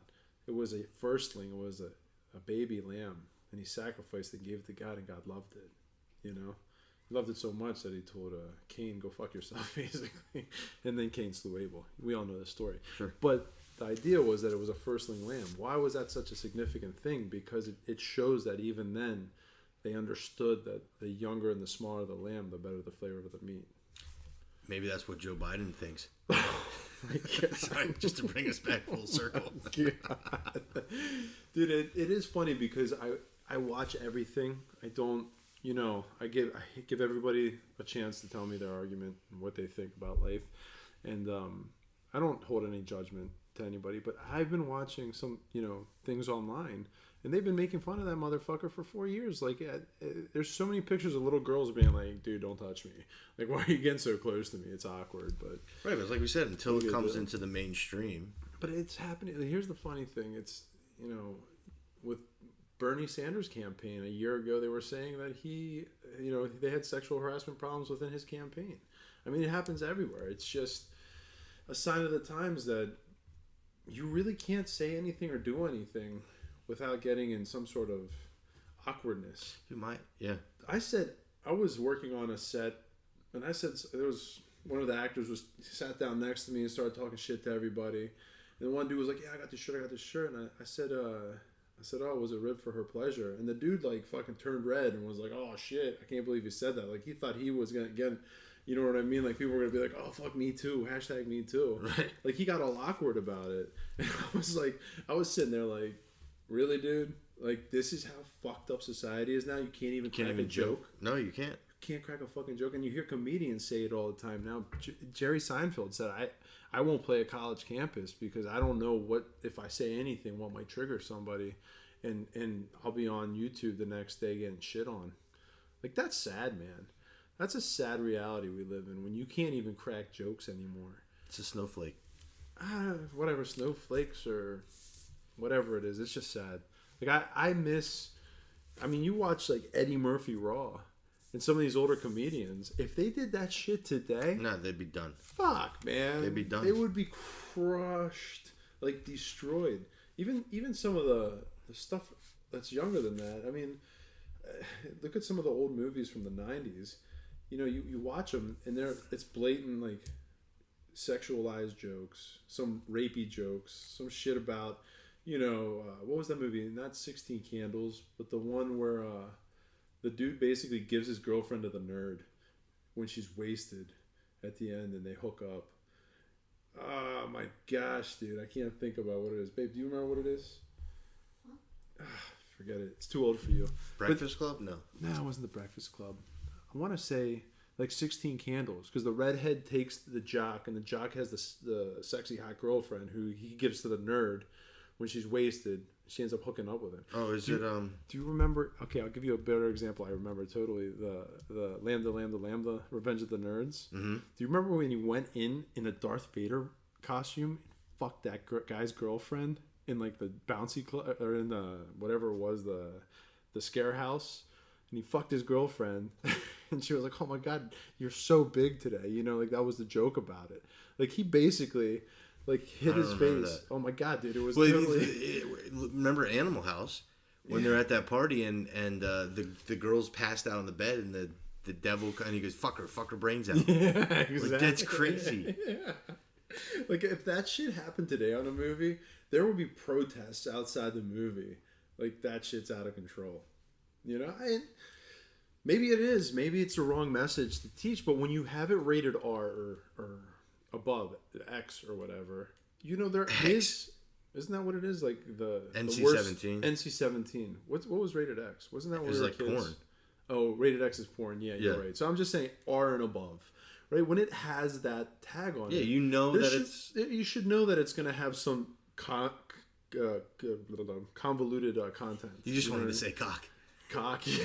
it was a firstling. It was a baby lamb, and he sacrificed and gave it to God, and God loved it. He loved it so much that he told Cain, "Go fuck yourself," basically. And then Cain slew Abel. We all know the story. Sure. But the idea was that it was a firstling lamb. Why was that such a significant thing? Because it shows that even then, they understood that the younger and the smaller the lamb, the better the flavor of the meat. Maybe that's what Joe Biden thinks. Sorry, just to bring us back full circle. Dude, it is funny because I watch everything. I don't, I give everybody a chance to tell me their argument and what they think about life. And I don't hold any judgment to anybody, but I've been watching some, things online, and they've been making fun of that motherfucker for 4 years. Like, there's so many pictures of little girls being like, dude, don't touch me. Like, why are you getting so close to me? It's awkward, but... Right, but like we said, until it comes into the mainstream. But it's happening. Here's the funny thing. It's, with Bernie Sanders' campaign, a year ago, they were saying that they had sexual harassment problems within his campaign. I mean, it happens everywhere. It's just a sign of the times that you really can't say anything or do anything without getting in some sort of awkwardness. You might, yeah. I was working on a set, and I said, there was one of the actors sat down next to me and started talking shit to everybody. And one dude was like, yeah, I got this shirt. And I said, oh, was it ribbed for her pleasure? And the dude like fucking turned red and was like, oh shit, I can't believe you said that. Like he thought he was gonna You know what I mean? Like, people were gonna be like, "Oh, fuck me too," hashtag me too. Right. Like, he got all awkward about it, and I was sitting there like, really, dude? Like, this is how fucked up society is now. You can't even crack a joke. No, you can't. Can't crack a fucking joke, and you hear comedians say it all the time now. Jerry Seinfeld said, I won't play a college campus because I don't know what, if I say anything, what might trigger somebody, and I'll be on YouTube the next day getting shit on. Like, that's sad, man. That's a sad reality we live in when you can't even crack jokes anymore. It's a snowflake. Whatever, snowflakes or whatever it is, it's just sad. Like, I miss, I mean, you watch like Eddie Murphy Raw. And some of these older comedians, if they did that shit today... Nah, they'd be done. Fuck, man. They'd be done. They would be crushed. Like, destroyed. Even some of the stuff that's younger than that. I mean, look at some of the old movies from the 90s. You know, you watch them, and it's blatant, like, sexualized jokes. Some rapey jokes. Some shit about, you know... what was that movie? Not 16 Candles, but the one where... the dude basically gives his girlfriend to the nerd when she's wasted at the end, and they hook up. Oh my gosh, dude. I can't think about what it is. Babe, do you remember what it is? Forget it. It's too old for you. Breakfast Club? No. No, it wasn't the Breakfast Club. I want to say like 16 Candles, because the redhead takes the jock, and the jock has the sexy hot girlfriend who he gives to the nerd when she's wasted. She ends up hooking up with him. Oh, do you remember? Okay, I'll give you a better example. I remember totally the Lambda Revenge of the Nerds. Mm-hmm. Do you remember when he went in a Darth Vader costume and fucked that guy's girlfriend in like the bouncy club, or in the whatever it was, the scare house, and he fucked his girlfriend, and she was like, "Oh my god, you're so big today," you know, like that was the joke about it. Like, he basically. Like, hit his face. That. Oh my god, dude! It was totally. Remember Animal House when they're at that party and the girl's passed out on the bed, and the devil, and he goes, "Fuck her brains out." Yeah, exactly. Like, that's crazy. Yeah. Like, if that shit happened today on a movie, there would be protests outside the movie. Like, that shit's out of control. You know, maybe it is. Maybe it's the wrong message to teach. But when you have it rated R or above X or whatever, you know, there is, isn't that what it is? Like the NC-17. NC-17. What was rated X? Wasn't that what we were like kids? Porn? Oh, rated X is porn. Yeah, you're right. So I'm just saying R and above, right? When it has that tag on it, you know that you should know that it's going to have some convoluted content. You just wanted to say cock. Cock, yeah.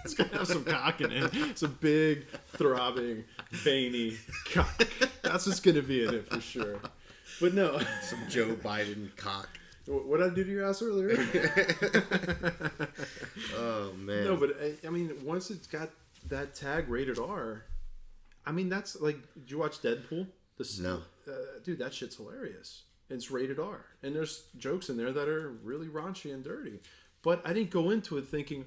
It's gonna have some cock in it. It's a big, throbbing, veiny cock. That's what's gonna be in it for sure. But no, some Joe Biden cock. What did I do to your ass earlier? Oh man. No, but I mean, once it's got that tag rated R, I mean, that's like, did you watch Deadpool? No. Dude, that shit's hilarious. It's rated R, and there's jokes in there that are really raunchy and dirty. But I didn't go into it thinking,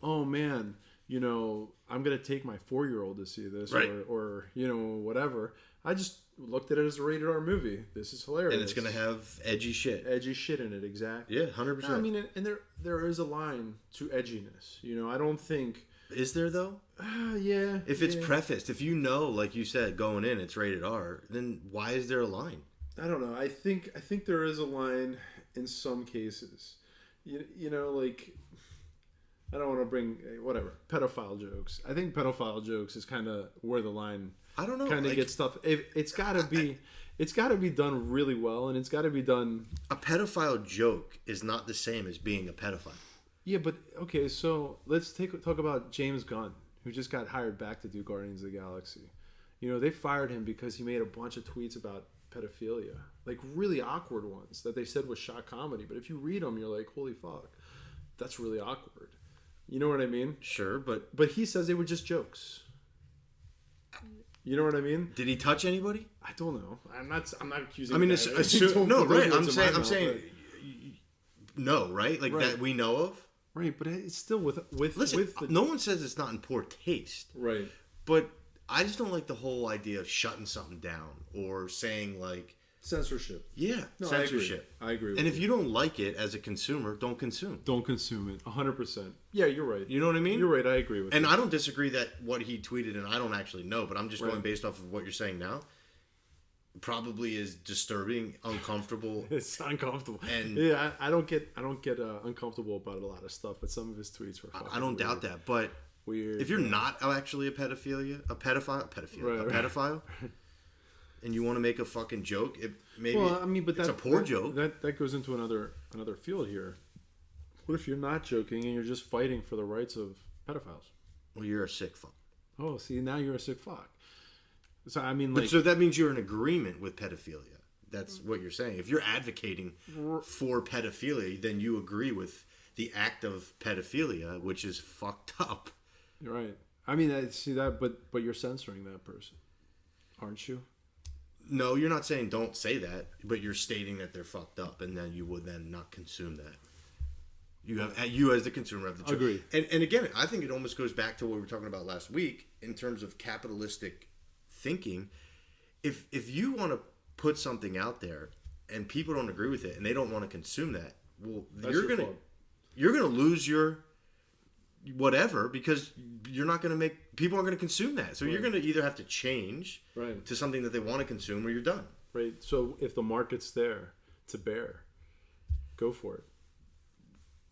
oh man, you know, I'm going to take my 4-year-old to see this, right, or, you know, whatever. I just looked at it as a rated R movie. This is hilarious. And it's going to have edgy shit. Edgy shit in it, exactly. Yeah, 100%. No, I mean, and there is a line to edginess. You know, I don't think... Is there, though? Yeah. If it's prefaced, if you know, like you said, going in, it's rated R, then why is there a line? I don't know. I think there is a line in some cases. You know, like, I don't want to bring whatever pedophile jokes. I think pedophile jokes is kind of where the line, I don't know, kind of, like, gets stuff. It's got to be done really well, and it's got to be done. A pedophile joke is not the same as being a pedophile. Yeah, but okay, so let's talk about James Gunn, who just got hired back to do Guardians of the Galaxy. You know, they fired him because he made a bunch of tweets about pedophilia, like really awkward ones that they said was shock comedy, but if you read them, you're like, holy fuck, that's really awkward. You know what I mean? Sure, but he says they were just jokes. You know what I mean? Did he touch anybody? I don't know. I'm not accusing. I mean, no, right? I'm saying but... no, right? Like, right, that we know of, right? But it's still with. Listen, with the... no one says it's not in poor taste, right? But I just don't like the whole idea of shutting something down or saying, like, Censorship. Yeah, no, censorship. I agree. And if you don't like it as a consumer, don't consume. Don't consume it. 100%. Yeah, you're right. You know what I mean? You're right. I agree with you. And I don't disagree that what he tweeted, and I don't actually know, but I'm just going based off of what you're saying now. Probably is disturbing, uncomfortable. It's uncomfortable. And yeah, I don't get uncomfortable about a lot of stuff, but some of his tweets were. I don't doubt that, but weird. If you're not actually a pedophile, and you want to make a fucking joke, it's a poor joke. That goes into another field here. What if you're not joking and you're just fighting for the rights of pedophiles? Well, you're a sick fuck. Oh, see, now you're a sick fuck. So so that means you're in agreement with pedophilia. That's what you're saying. If you're advocating for pedophilia, then you agree with the act of pedophilia, which is fucked up. You're right. I mean, I see that, but you're censoring that person, aren't you? No, you're not saying don't say that, but you're stating that they're fucked up, and then you would then not consume that. You as the consumer have the choice. Agreed. And again, I think it almost goes back to what we were talking about last week in terms of capitalistic thinking. If you want to put something out there and people don't agree with it and they don't want to consume that, well, you're gonna lose your whatever, because you're not gonna make people aren't gonna consume that. So you're gonna either have to change to something that they want to consume, or you're done. Right. So if the market's there to bear, go for it.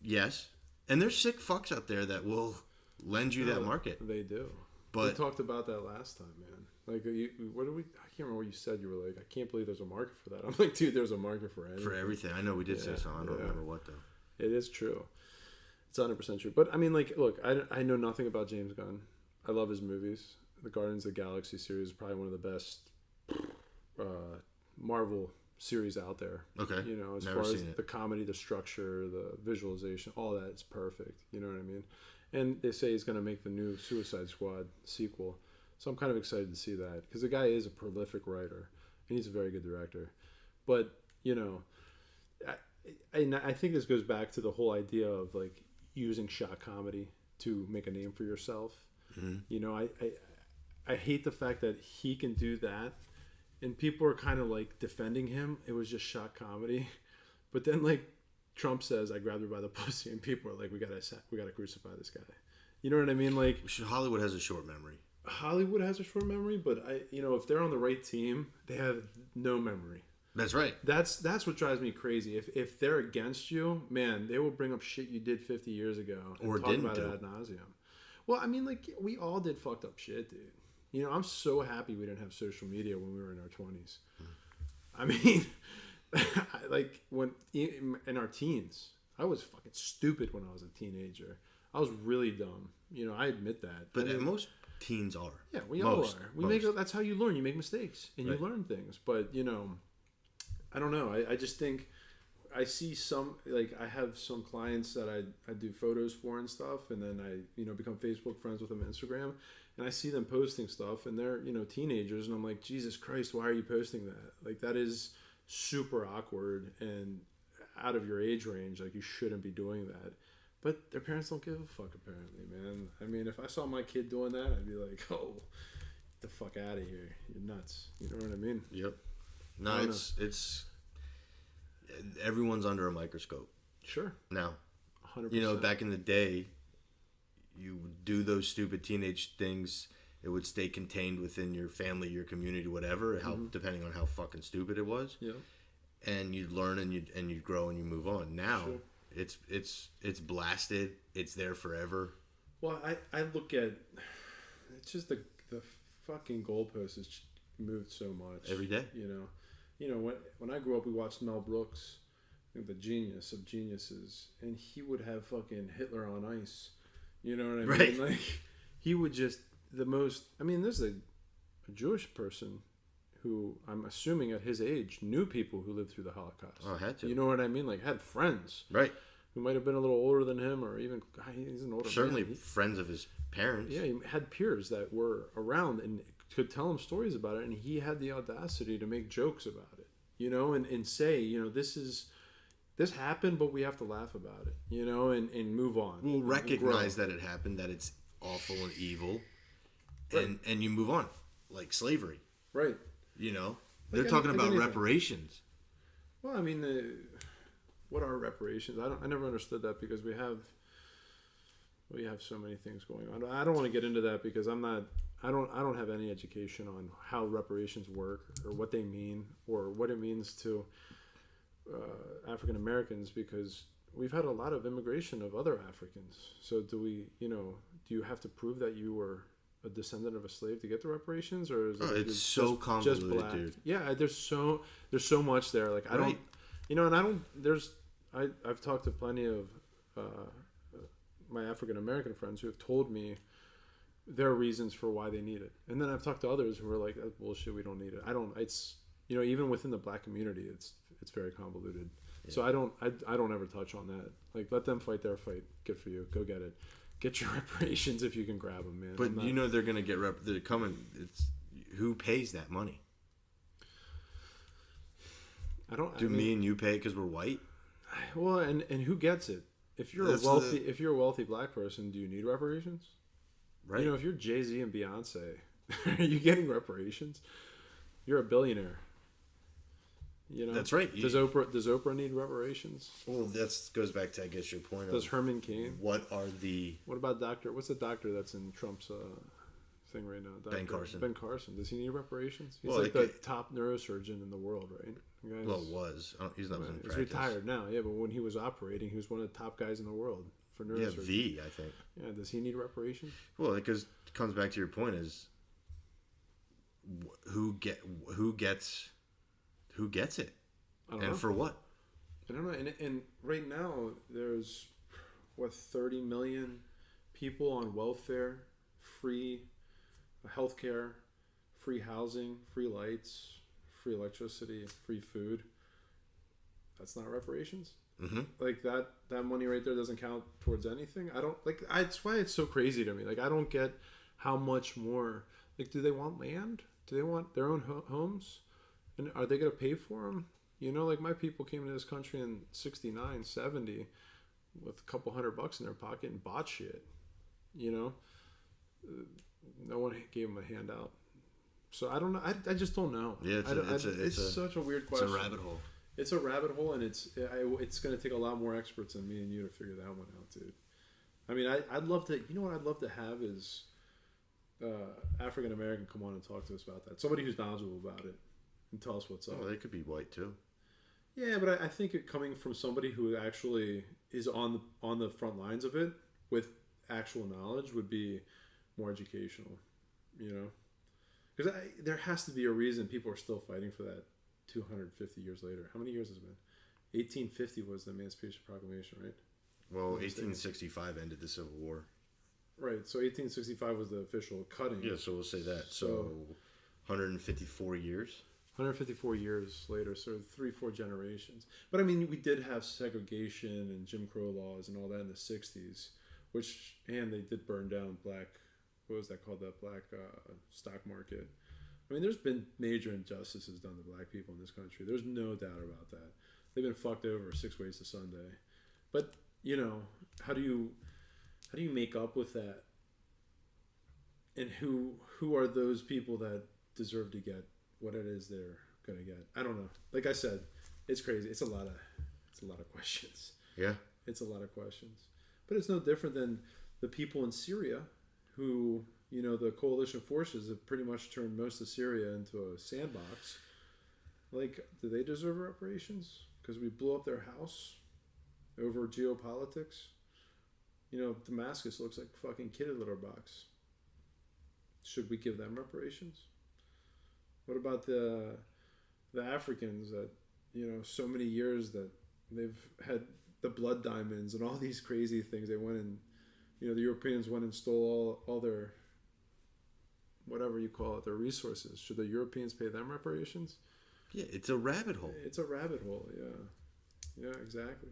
Yes, and there's sick fucks out there that will lend you that market. They do. But we talked about that last time, man. Like, what did we? I can't remember what you said. You were like, I can't believe there's a market for that. I'm like, dude, there's a market for anything. For everything. I know we did say something. I don't remember what though. It is true. It's 100% true. But I mean, like, look, I know nothing about James Gunn. I love his movies. The Guardians of the Galaxy series is probably one of the best Marvel series out there. Okay. You know, as far as the comedy, the structure, the visualization, all that, it's perfect. You know what I mean? And they say he's going to make the new Suicide Squad sequel. So I'm kind of excited to see that, because the guy is a prolific writer and he's a very good director. But, you know, I think this goes back to the whole idea of like using shock comedy to make a name for yourself. Mm-hmm. You know, I hate the fact that he can do that, and people are kind of like defending him. It was just shock comedy. But then like Trump says, I grabbed her by the pussy, and people are like, we gotta crucify this guy. You know what I mean? Like, Hollywood has a short memory. Hollywood has a short memory, but if they're on the right team, they have no memory. That's right. That's what drives me crazy. If they're against you, man, they will bring up shit you did 50 years ago and or talk didn't about do. It ad nauseum. Well, I mean, like, we all did fucked up shit, dude. You know, I'm so happy we didn't have social media when we were in our 20s. I mean, like, when in our teens, I was fucking stupid when I was a teenager. I was really dumb. You know, I admit that. But most teens are. Yeah, we all are. That's how you learn. You make mistakes and you learn things. But, you know, I don't know. I just think I see some, like, I have some clients that I do photos for and stuff, and then I, become Facebook friends with them on Instagram, and I see them posting stuff, and they're, teenagers, and I'm like, Jesus Christ, why are you posting that? Like, that is super awkward and out of your age range. Like, you shouldn't be doing that. But their parents don't give a fuck, apparently, man. I mean, if I saw my kid doing that, I'd be like, oh, get the fuck out of here. You're nuts. You know what I mean? Yep. No, it's everyone's under a microscope. Sure. Now, 100%. back in the day, you would do those stupid teenage things. It would stay contained within your family, your community, whatever, depending on how fucking stupid it was. Yeah. And you'd learn and you'd grow and you move on. Now, it's blasted. It's there forever. Well, I look at it's just the fucking goalpost has moved so much every day. When I grew up, we watched Mel Brooks, the genius of geniuses, and he would have fucking Hitler on ice. You know what I mean? Right. Like, he would just the most. I mean, there's a Jewish person who I'm assuming at his age knew people who lived through the Holocaust. Oh, I had to. You know what I mean? Like, had friends. Right. Who might have been a little older than him, or even he's an older certainly man. Friends of his parents. Yeah, he had peers that were around and could tell him stories about it, and he had the audacity to make jokes about it, and say, this happened, but we have to laugh about it, and move on. We'll recognize that it happened, that it's awful and evil, and you move on, like slavery. Right. They're talking about reparations. Well, I mean, what are reparations? I never understood that because we have so many things going on. I don't want to get into that because I don't have any education on how reparations work or what they mean or what it means to African Americans, because we've had a lot of immigration of other Africans. So do you have to prove that you were a descendant of a slave to get the reparations, or is it's so convoluted, just black? Dude. Yeah, there's so much there. Like I don't, I've talked to plenty of my African American friends who have told me their reasons for why they need it, and then I've talked to others who are like, "That's bullshit. We don't need it." It's even within the black community, it's very convoluted. Yeah. So I don't ever touch on that. Like, let them fight their fight. Good for you. Go get it. Get your reparations if you can grab them, man. But they're gonna get they're coming. It's who pays that money? Me and you pay because we're white? Well, and who gets it? If you're a wealthy black person, do you need reparations? Right. If you're Jay-Z and Beyonce, are you getting reparations? You're a billionaire. That's right. Does Oprah need reparations? Well, that goes back to, I guess, your point. Does Herman Cain? What about what's the doctor that's in Trump's thing right now? Ben Carson. Ben Carson. Does he need reparations? He's the top neurosurgeon in the world, right? He's not in practice. He's retired now, yeah, but when he was operating, he was one of the top guys in the world for neurosurgery. Yeah, I think. Yeah, does he need reparations? Well, it comes back to your point is who gets it, and for what? I don't know. And right now there's 30 million people on welfare, free healthcare, free housing, free lights, free electricity, free food. That's not reparations. Mm-hmm. Like that money right there doesn't count towards anything. I don't like. That's why it's so crazy to me. Like, I don't get how much more. Like, do they want land? Do they want their own homes? And are they going to pay for them? Like, my people came to this country in 69, 70 with a couple $100 in their pocket and bought shit. No one gave them a handout. So I don't know. I just don't know. Yeah, it's such a weird question. It's a rabbit hole. It's a rabbit hole, and it's going to take a lot more experts than me and you to figure that one out, dude. I mean, I'd love to. What I'd love to have is African American come on and talk to us about that. Somebody who's knowledgeable about it and tell us what's up. Well, they could be white too. Yeah, but I think it coming from somebody who actually is on the front lines of it with actual knowledge would be more educational. Because there has to be a reason people are still fighting for that 250 years later. How many years has it been? 1850 was the Emancipation Proclamation, right? Well, 1865 ended the Civil War. Right, so 1865 was the official cutting. Yeah, so we'll say that. So 154 years? 154 years later, so 3-4 generations. But I mean, we did have segregation and Jim Crow laws and all that in the 60s, and they did burn down black, what was that called, that black stock market. I mean, there's been major injustices done to black people in this country. There's no doubt about that. They've been fucked over 6 ways to Sunday. But, how do you make up with that? And who are those people that deserve to get what it is they're gonna get? I don't know. Like I said, it's crazy. It's a lot of questions. Yeah. It's a lot of questions. But it's no different than the people in Syria who, the coalition forces have pretty much turned most of Syria into a sandbox. Like, do they deserve reparations? Because we blew up their house over geopolitics? Damascus looks like fucking kitty litter box. Should we give them reparations? What about the Africans that, so many years that they've had the blood diamonds and all these crazy things? They went and, the Europeans went and stole all their, whatever you call it, their resources. Should the Europeans pay them reparations? Yeah, it's a rabbit hole. It's a rabbit hole, yeah. Yeah, exactly.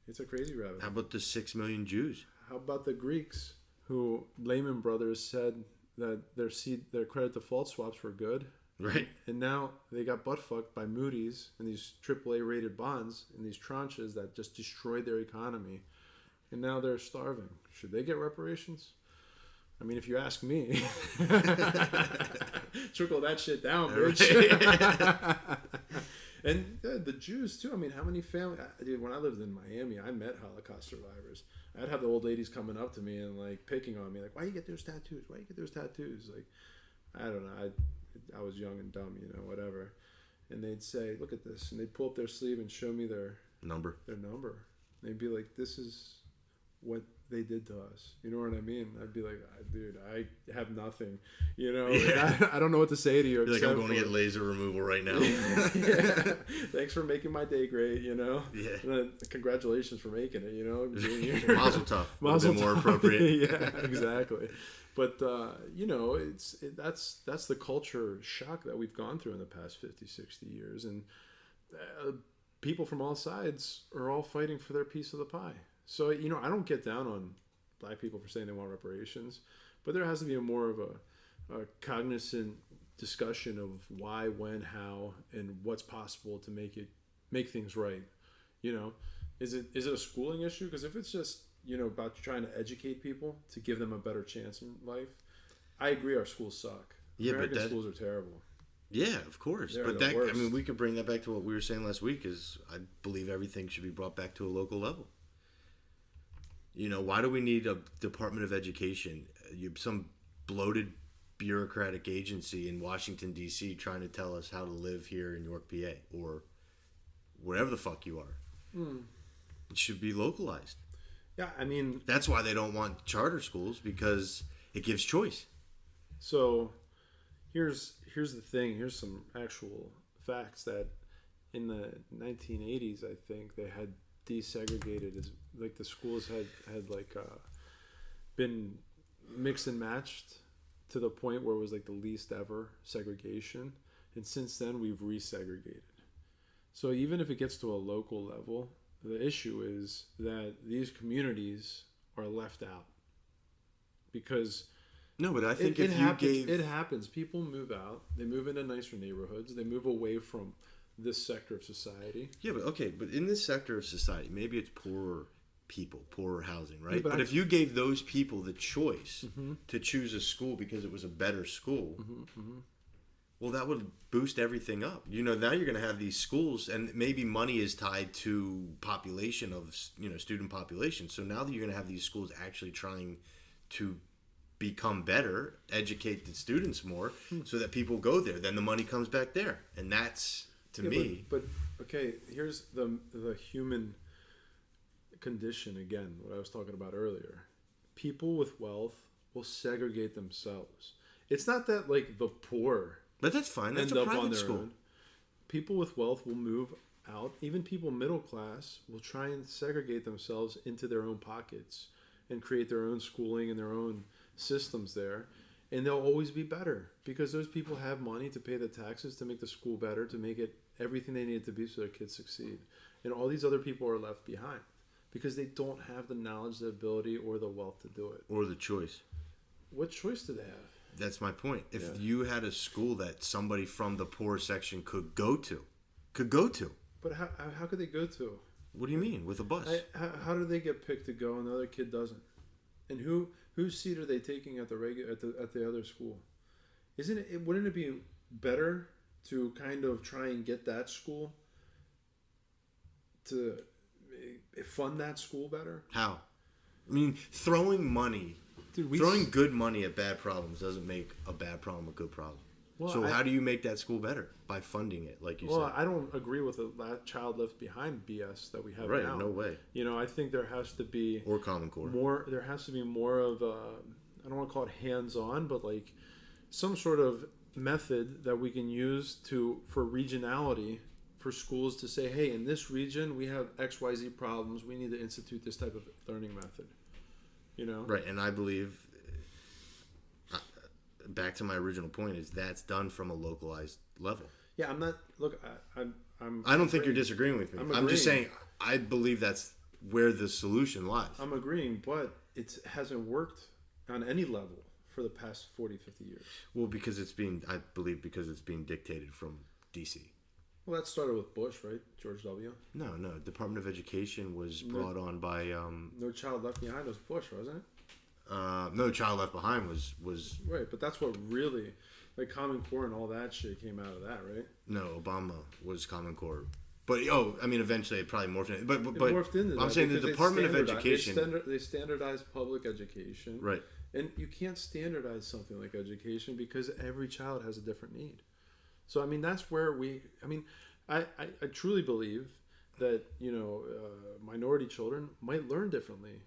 It's a crazy rabbit hole. How about the 6 million Jews? How about the Greeks who Lehman Brothers said that their credit default swaps were good? Right. And now they got butt fucked by Moody's and these AAA rated bonds and these tranches that just destroyed their economy. And now they're starving. Should they get reparations? I mean, if you ask me, trickle that shit down, bitch. And the Jews too. I mean, how many families? Dude, when I lived in Miami, I met Holocaust survivors. I'd have the old ladies coming up to me and like picking on me, like, "Why you get those tattoos? Why you get those tattoos?" Like, I don't know. I was young and dumb, you know, whatever. And they'd say, "Look at this," and they'd pull up their sleeve and show me their number. And they'd be like, "This is what they did to us." You know what I mean? I'd be like, "Dude, I have nothing." You know, like, I don't know what to say to you. You're like, I'm going to get laser removal right now. Yeah. Thanks for making my day great. You know. Yeah. And then, congratulations for making it. You know. Mazel tov. Mazel tov. More appropriate. Yeah, exactly. But you know, that's the culture shock that we've gone through in the past 50, 60 years, and people from all sides are all fighting for their piece of the pie. So, you know, I don't get down on black people for saying they want reparations, but there has to be more of a cognizant discussion of why, when, how, and what's possible to make things right. You know, is it a schooling issue? Because if it's just, you know, about trying to educate people to give them a better chance in life, I agree our schools suck. Yeah, American schools are terrible. Yeah, of course. They're but the worst. I mean, we could bring that back to what we were saying last week. Is I believe everything should be brought back to a local level. You know, why do we need a Department of Education? Some bloated bureaucratic agency in Washington, D.C. trying to tell us how to live here in York, PA, or wherever the fuck you are. It should be localized. Yeah, I mean... That's why they don't want charter schools, because it gives choice. So, here's the thing. Here's some actual facts that in the 1980s, I think, they had desegregated, as like the schools had like been mixed and matched to the point where it was like the least ever segregation, and since then we've resegregated. So even if it gets to a local level, the issue is that these communities are left out because no, but I think it happens. People move out, they move into nicer neighborhoods, they move away from this sector of society. Yeah, but in this sector of society, maybe it's poorer people, poorer housing, right? Yeah, but if you gave those people the choice to choose a school because it was a better school, well, that would boost everything up. You know, now you're going to have these schools, and maybe money is tied to population of, you know, student population. So now that you're going to have these schools actually trying to become better, educate the students more, so that people go there, then the money comes back there, and that's... To me, but okay, here's the human condition again. What I was talking about earlier. People with wealth will segregate themselves. It's not that like the poor, but that's fine. That's end a up on private their school. own. People with wealth will move out. Even people middle class will try and segregate themselves into their own pockets and create their own schooling and their own systems there. And they'll always be better because those people have money to pay the taxes to make the school better, to make it everything they need it to be so their kids succeed. And all these other people are left behind because they don't have the knowledge, the ability, or the wealth to do it. Or the choice. What choice do they have? That's my point. If you had a school that somebody from the poor section could go to. But how could they go to? What do you mean? With a bus? How do they get picked to go and the other kid doesn't? And whose seat are they taking at the other school? Wouldn't it be better to kind of try and get that school to fund that school better? How? I mean, throwing good money at bad problems doesn't make a bad problem a good problem. Well, so how do you make that school better? By funding it, like you said. Well, I don't agree with the child left behind BS that we have now. Right, no way. You know, I think there has to be... Or Common Core. There has to be more of a... I don't want to call it hands-on, but like some sort of method that we can use for regionality for schools to say, hey, in this region, we have XYZ problems. We need to institute this type of learning method. You know? Right, and I believe... Back to my original point is that's done from a localized level. Yeah, I'm not. Look, I don't think you're disagreeing with me. I'm just saying I believe that's where the solution lies. I'm agreeing, but it hasn't worked on any level for the past 40, 50 years. Well, because it's being dictated from DC. Well, that started with Bush, right? George W. No. Department of Education was brought on by. No Child Left Behind was Bush, wasn't it? No Child Left Behind was right, but that's what really, like, Common Core and all that shit came out of that, right? no, Obama was Common Core. But I mean, eventually it probably morphed in. But Morphed into that I'm saying the Department of Education. They standardized public education, Right. And you can't standardize something like education because every child has a different need. So I mean, that's where I truly believe that minority children might learn differently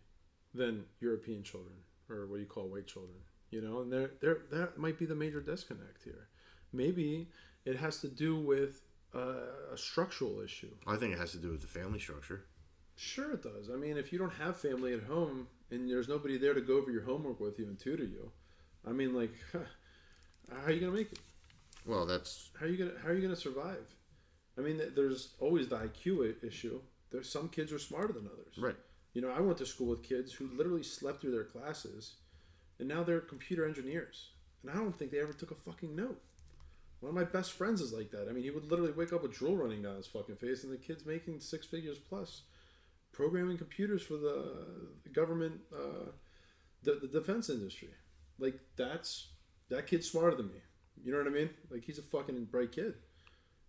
than European children or what you call white children. And that might be the major disconnect here. Maybe it has to do with a structural issue. I think it has to do with the family structure. Sure it does. I mean, if you don't have family at home and there's nobody there to go over your homework with you and tutor you, I mean, like, how are you gonna make it? Well, that's how are you gonna survive? I mean, there's always the IQ issue. There's some kids are smarter than others. right. I went to school with kids who literally slept through their classes, and now they're computer engineers, and I don't think they ever took a fucking note. One of my best friends is like that. I mean, he would literally wake up with drool running down his fucking face, and the kid's making 6 figures plus, programming computers for the government, the defense industry. Like, that kid's smarter than me. You know what I mean? Like, he's a fucking bright kid.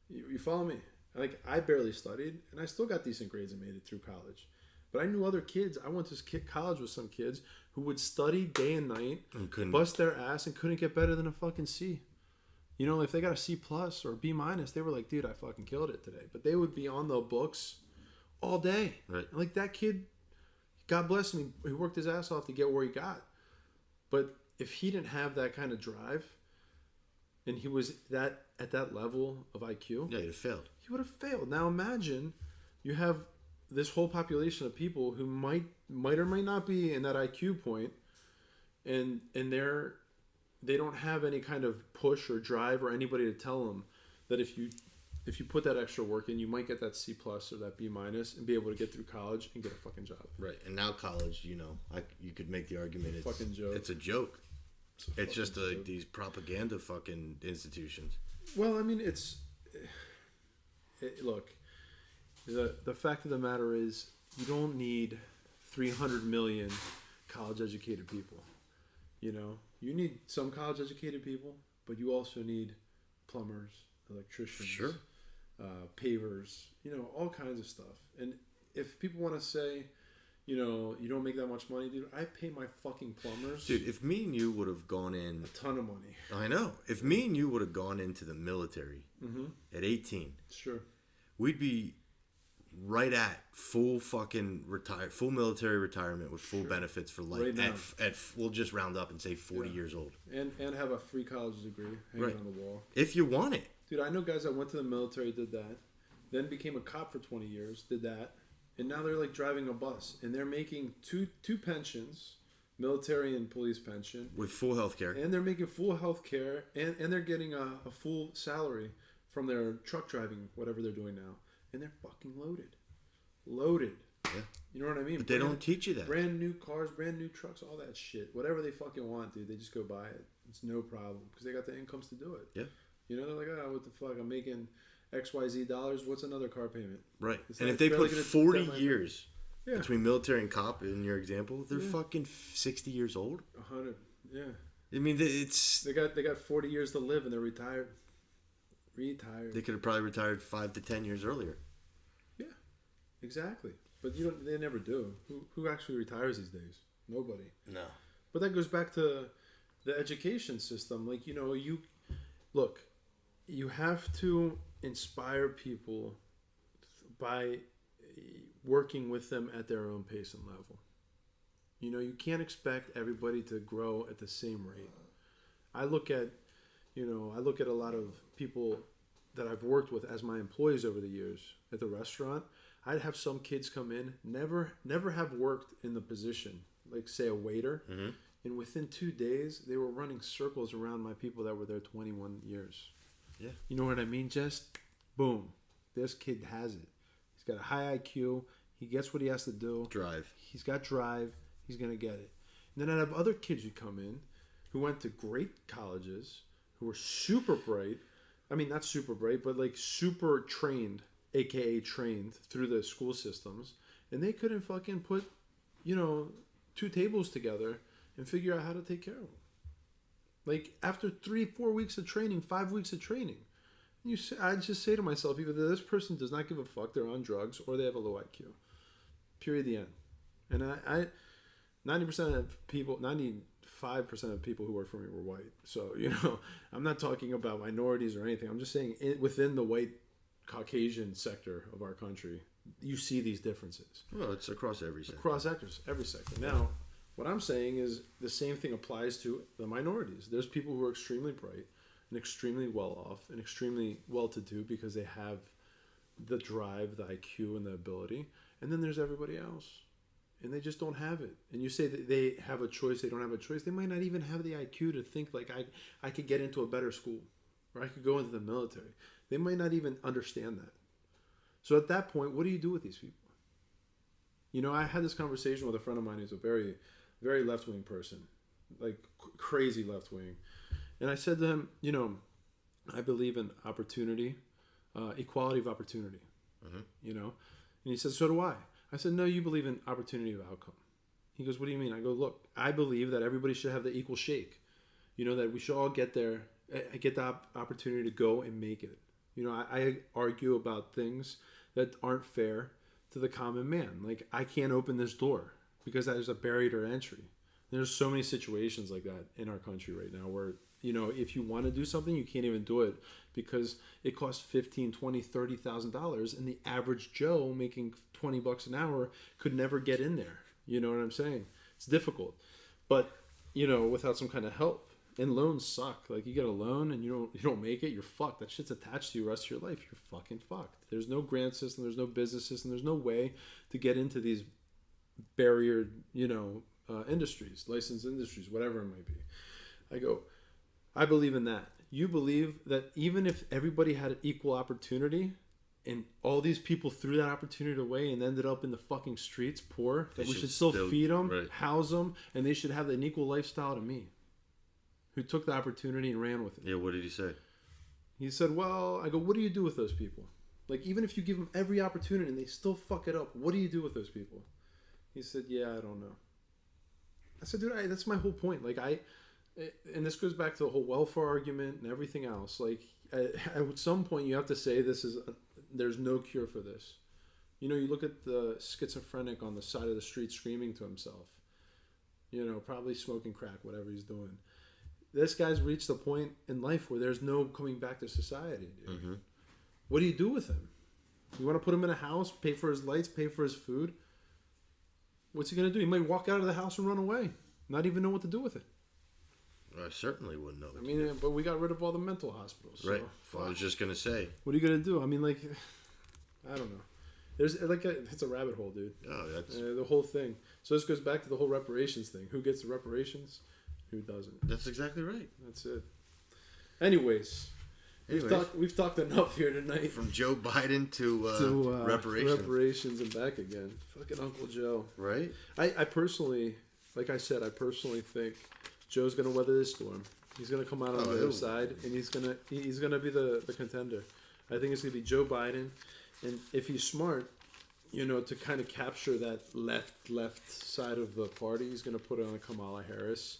You follow me? Like, I barely studied, and I still got decent grades and made it through college. But I knew other kids. I went to college with some kids who would study day and night, and bust their ass, and couldn't get better than a fucking C. If they got a C plus or a B minus, they were like, dude, I fucking killed it today. But they would be on the books all day. Right. Like, that kid, God bless him, he worked his ass off to get where he got. But if he didn't have that kind of drive, and he was at that level of IQ, yeah, he'd have failed. He would have failed. Now imagine you have this whole population of people who might or might not be in that IQ point, and they don't have any kind of push or drive or anybody to tell them that if you put that extra work in, you might get that C plus or that B minus and be able to get through college and get a fucking job. Right. And now college, you could make the argument it's fucking joke. It's a joke. It's just these propaganda fucking institutions. Well, I mean, look, the fact of the matter is you don't need 300 million college-educated people. You need some college-educated people, but you also need plumbers, electricians, sure, pavers, all kinds of stuff. And if people want to say, you don't make that much money, dude, I pay my fucking plumbers. Dude, if me and you would have gone in... a ton of money. I know. If me and you would have gone into the military at 18... Sure. We'd be right at full military retirement with full benefits for life. Right we'll just round up and say 40 years old. And have a free college degree hanging on the wall. If you want it. Dude, I know guys that went to the military, did that, then became a cop for 20 years, did that, and now they're like driving a bus, and they're making two pensions, military and police pension. With full health care. And they're making full health care, and they're getting a full salary from their truck driving, whatever they're doing now. And they're fucking loaded. Yeah. You know what I mean? But they don't teach you that. Brand new cars, brand new trucks, all that shit. Whatever they fucking want, dude, they just go buy it. It's no problem. Because they got the incomes to do it. Yeah. They're like, oh, what the fuck? I'm making XYZ dollars. What's another car payment? Right. And if they put 40 years between military and cop, in your example, they're fucking 60 years old. 100. Yeah. I mean, it's... They got 40 years to live, and they're retired. They could have probably retired 5 to 10 years earlier. Yeah, exactly. But they never do. Who actually retires these days? Nobody. No. But that goes back to the education system. Like, you have to inspire people by working with them at their own pace and level. You can't expect everybody to grow at the same rate. I look at a lot of people that I've worked with as my employees over the years at the restaurant. I'd have some kids come in, never have worked in the position, like say a waiter, and within 2 days they were running circles around my people that were there 21 years. Yeah. You know what I mean? Just boom, this kid has it. He's got a high IQ. He gets what he has to do. Drive. He's got drive. He's gonna get it. And then I'd have other kids who come in who went to great colleges, who were super bright. I mean, not super bright, but like super trained, aka trained through the school systems. And they couldn't fucking put, 2 tables together and figure out how to take care of them. Like after 3-4 weeks of training, 5 weeks of training, I just say to myself, either this person does not give a fuck, they're on drugs, or they have a low IQ. Period. The end. And I 90% of people, 95% of people who work for me were white. So, I'm not talking about minorities or anything. I'm just saying within the white Caucasian sector of our country, you see these differences. Well, it's across every sector. Across sectors, every sector. Now, what I'm saying is the same thing applies to the minorities. There's people who are extremely bright and extremely well off and extremely well-to-do because they have the drive, the IQ, and the ability. And then there's everybody else. And they just don't have it. And you say that they have a choice, they don't have a choice. They might not even have the IQ to think like I could get into a better school or I could go into the military. They might not even understand that. So at that point, what do you do with these people? I had this conversation with a friend of mine who's a very, very left-wing person, like crazy left-wing. And I said to him, I believe in opportunity, equality of opportunity, And he said, so do I. I said, no, you believe in opportunity of outcome. He goes, what do you mean? I go, look, I believe that everybody should have the equal shake. That we should all get there, get the opportunity to go and make it. I argue about things that aren't fair to the common man. Like, I can't open this door because there's a barrier to entry. There's so many situations like that in our country right now where, if you want to do something, you can't even do it because it costs $15,000, $20,000, $30,000, and the average Joe making $20 an hour could never get in there. You know what I'm saying? It's difficult, but without some kind of help. And loans suck. Like, you get a loan and you don't make it, you're fucked. That shit's attached to you the rest of your life. You're fucking fucked. There's no grant system. There's no business system. There's no way to get into these barriered, industries, licensed industries, whatever it might be. I go, I believe in that. You believe that even if everybody had an equal opportunity and all these people threw that opportunity away and ended up in the fucking streets poor, that we should still feed them, right, house them, and they should have an equal lifestyle to me, who took the opportunity and ran with it. Yeah, what did he say? He said, well, I go, what do you do with those people? Like, even if you give them every opportunity and they still fuck it up, what do you do with those people? He said, yeah, I don't know. I said, dude, that's my whole point. Like, and this goes back to the whole welfare argument and everything else. Like, at some point you have to say there's no cure for this. You look at the schizophrenic on the side of the street screaming to himself, probably smoking crack, whatever he's doing. This guy's reached a point in life where there's no coming back to society, dude. Mm-hmm. What do you do with him? You want to put him in a house, pay for his lights, pay for his food? What's he going to do? He might walk out of the house and run away, not even know what to do with it. I certainly wouldn't know. But we got rid of all the mental hospitals. Right. So, I was just going to say. What are you going to do? I don't know. There's it's a rabbit hole, dude. Oh, that's... the whole thing. So this goes back to the whole reparations thing. Who gets the reparations? Who doesn't? That's exactly right. That's it. Anyways, we've talked enough here tonight. From Joe Biden to reparations and back again. Fucking Uncle Joe. Right? I personally, like I said, think Joe's gonna weather this storm. He's gonna come out on the other side, and he's gonna be the contender. I think it's gonna be Joe Biden, and if he's smart, to kind of capture that left side of the party, he's gonna put on Kamala Harris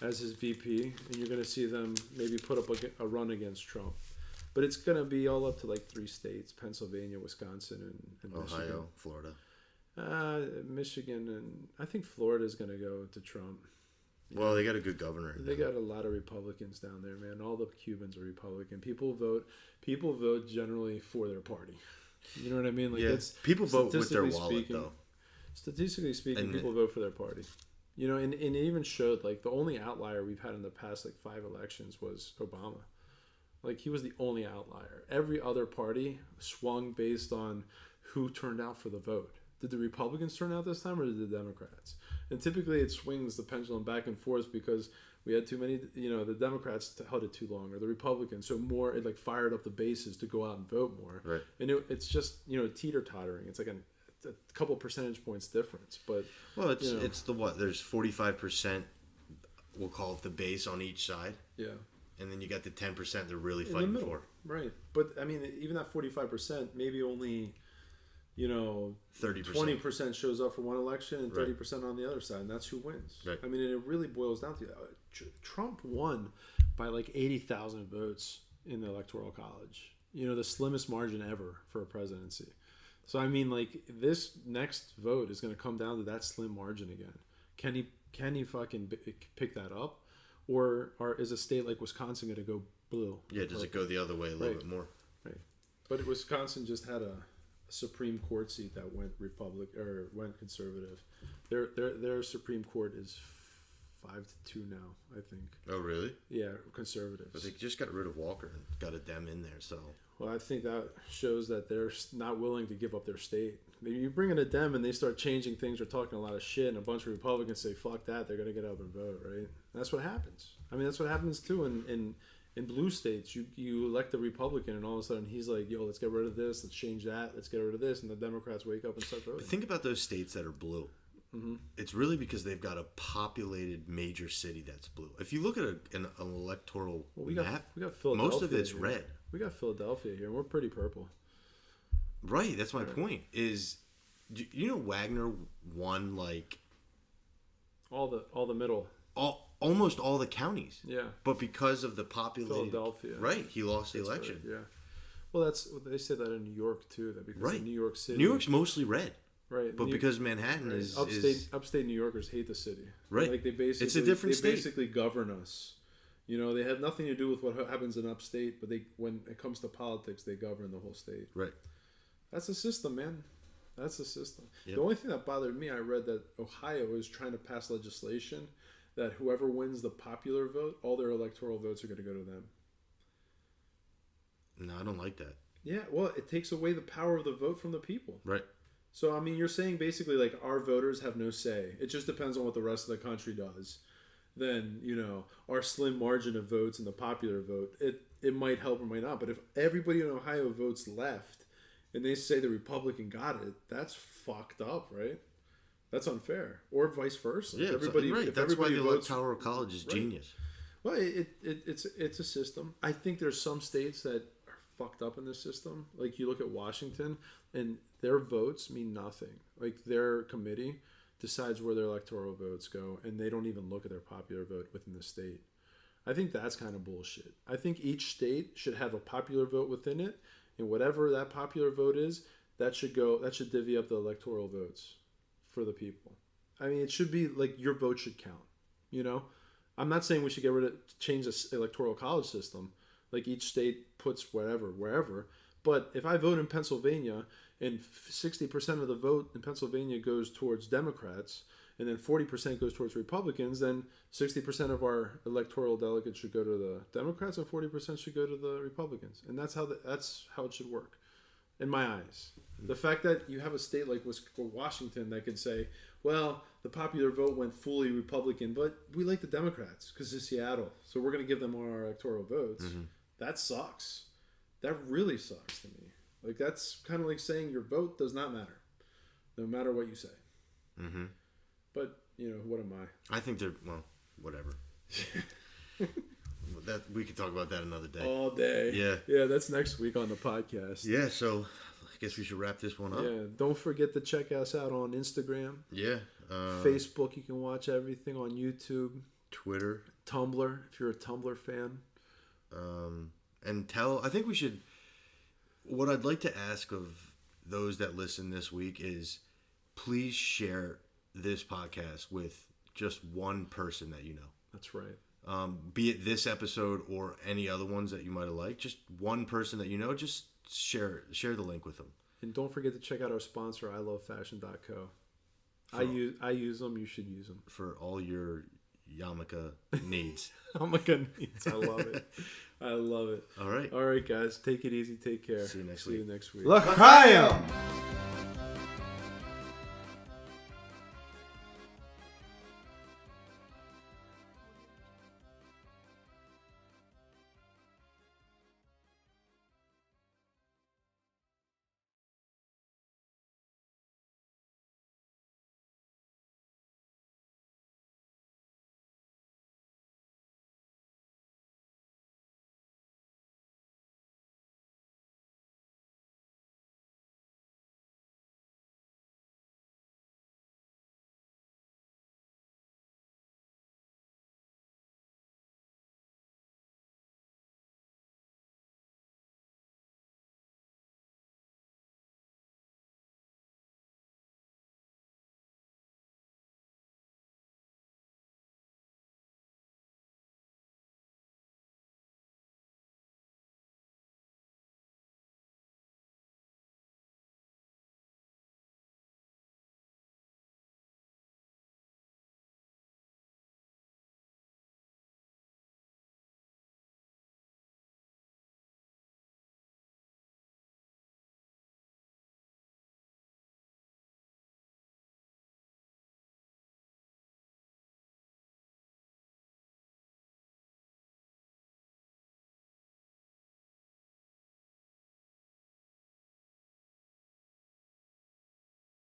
as his VP, and you're gonna see them maybe put up a run against Trump. But it's gonna be all up to like 3 states: Pennsylvania, Wisconsin, and Ohio, Michigan. Florida. Michigan, and I think Florida's gonna go to Trump. Well, they got a good governor. They got a lot of Republicans down there, man. All the Cubans are Republican. People vote generally for their party. You know what I mean? Like, people vote with their wallet, though. Statistically speaking, people vote for their party. And it even showed, like, the only outlier we've had in the past, like, 5 elections was Obama. Like, he was the only outlier. Every other party swung based on who turned out for the vote. Did the Republicans turn out this time, or did the Democrats? And typically it swings the pendulum back and forth because we had too many, the Democrats held it too long, or the Republicans. So more, it like fired up the bases to go out and vote more. Right. And it's just, teeter-tottering. It's like a couple percentage points difference. But, well, it's the what? There's 45%, we'll call it the base on each side. Yeah. And then you got the 10% they're really fighting for. Right. But, even that 45%, maybe only... 30%, 20% shows up for one election and 30% on the other side, and that's who wins. Right. I mean, it really boils down to that. Trump won by like 80,000 votes in the Electoral College. The slimmest margin ever for a presidency. So I mean, like, this next vote is going to come down to that slim margin again. Can he fucking pick that up, or is a state like Wisconsin going to go blue? Yeah, does it go the other way a little bit more? Right. But Wisconsin just had a Supreme Court seat that went went conservative. Their Supreme Court is 5-2 now, I think. Oh, really? Yeah, conservatives. But they just got rid of Walker and got a Dem in there, so. Well, I think that shows that they're not willing to give up their state. You bring in a Dem and they start changing things or talking a lot of shit, and a bunch of Republicans say, fuck that, they're going to get up and vote, right? That's what happens. I mean, that's what happens, too, in blue states. You elect a Republican, and all of a sudden he's like, yo, let's get rid of this, let's change that, let's get rid of this, and the Democrats wake up and start voting. But think about those states that are blue. Mm-hmm. It's really because they've got a populated major city that's blue. If you look at an electoral map, we got Philadelphia. Most of it's here. red. We got Philadelphia here, and we're pretty purple. Right, that's my point. Is Wagner won like all the middle, almost all the counties. Yeah, but because of the populated Philadelphia, right, he lost the election. Right, yeah, well, they say that in New York too. That because in New York City, New York's mostly red. Right, but because Manhattan is upstate New Yorkers hate the city. Right, like it's a different state. They basically govern us. They have nothing to do with what happens in upstate, but when it comes to politics, they govern the whole state. Right. That's the system, man. That's the system. Yep. The only thing that bothered me, I read that Ohio is trying to pass legislation that whoever wins the popular vote, all their electoral votes are going to go to them. No, I don't like that. Yeah, well, it takes away the power of the vote from the people. Right. So, I mean, you're saying basically like our voters have no say. It just depends on what the rest of the country does. Then, our slim margin of votes in the popular vote, it might help or might not. But if everybody in Ohio votes left and they say the Republican got it, that's fucked up, right? That's unfair. Or vice versa. Yeah, everybody, right. That's why the Electoral College is genius. Well, it's a system. I think there's some states that are fucked up in this system. Like, you look at Washington, and their votes mean nothing. Like, their committee decides where their electoral votes go, and they don't even look at their popular vote within the state. I think that's kind of bullshit. I think each state should have a popular vote within it, and whatever that popular vote is, that should divvy up the electoral votes for the people. I mean, it should be like your vote should count. I'm not saying we should change the electoral college system. Like, each state puts whatever wherever. But if I vote in Pennsylvania and 60% of the vote in Pennsylvania goes towards Democrats and then 40% goes towards Republicans, then 60% of our electoral delegates should go to the Democrats and 40% should go to the Republicans. And that's how it should work, in my eyes. The fact that you have a state like Washington that could say, well, the popular vote went fully Republican, but we like the Democrats because it's Seattle, so we're going to give them our electoral votes. Mm-hmm. That sucks. That really sucks to me. Like, that's kind of like saying your vote does not matter, no matter what you say. Mm-hmm. But, what am I? I think whatever. That we could talk about that another day. All day. Yeah. Yeah, that's next week on the podcast. Yeah, so I guess we should wrap this one up. Yeah, don't forget to check us out on Instagram. Yeah. Facebook, you can watch everything on YouTube. Twitter. Tumblr, if you're a Tumblr fan. And I think we should, what I'd like to ask of those that listen this week is please share this podcast with just one person that you know. That's right. Be it this episode or any other ones that you might have liked, just one person that you know, just share the link with them. And don't forget to check out our sponsor, ilovefashion.co. I use them. You should use them. For all your yarmulke needs. Yarmulke needs. I love it. I love it. All right. All right, guys. Take it easy. Take care. See you next week. L'chaim!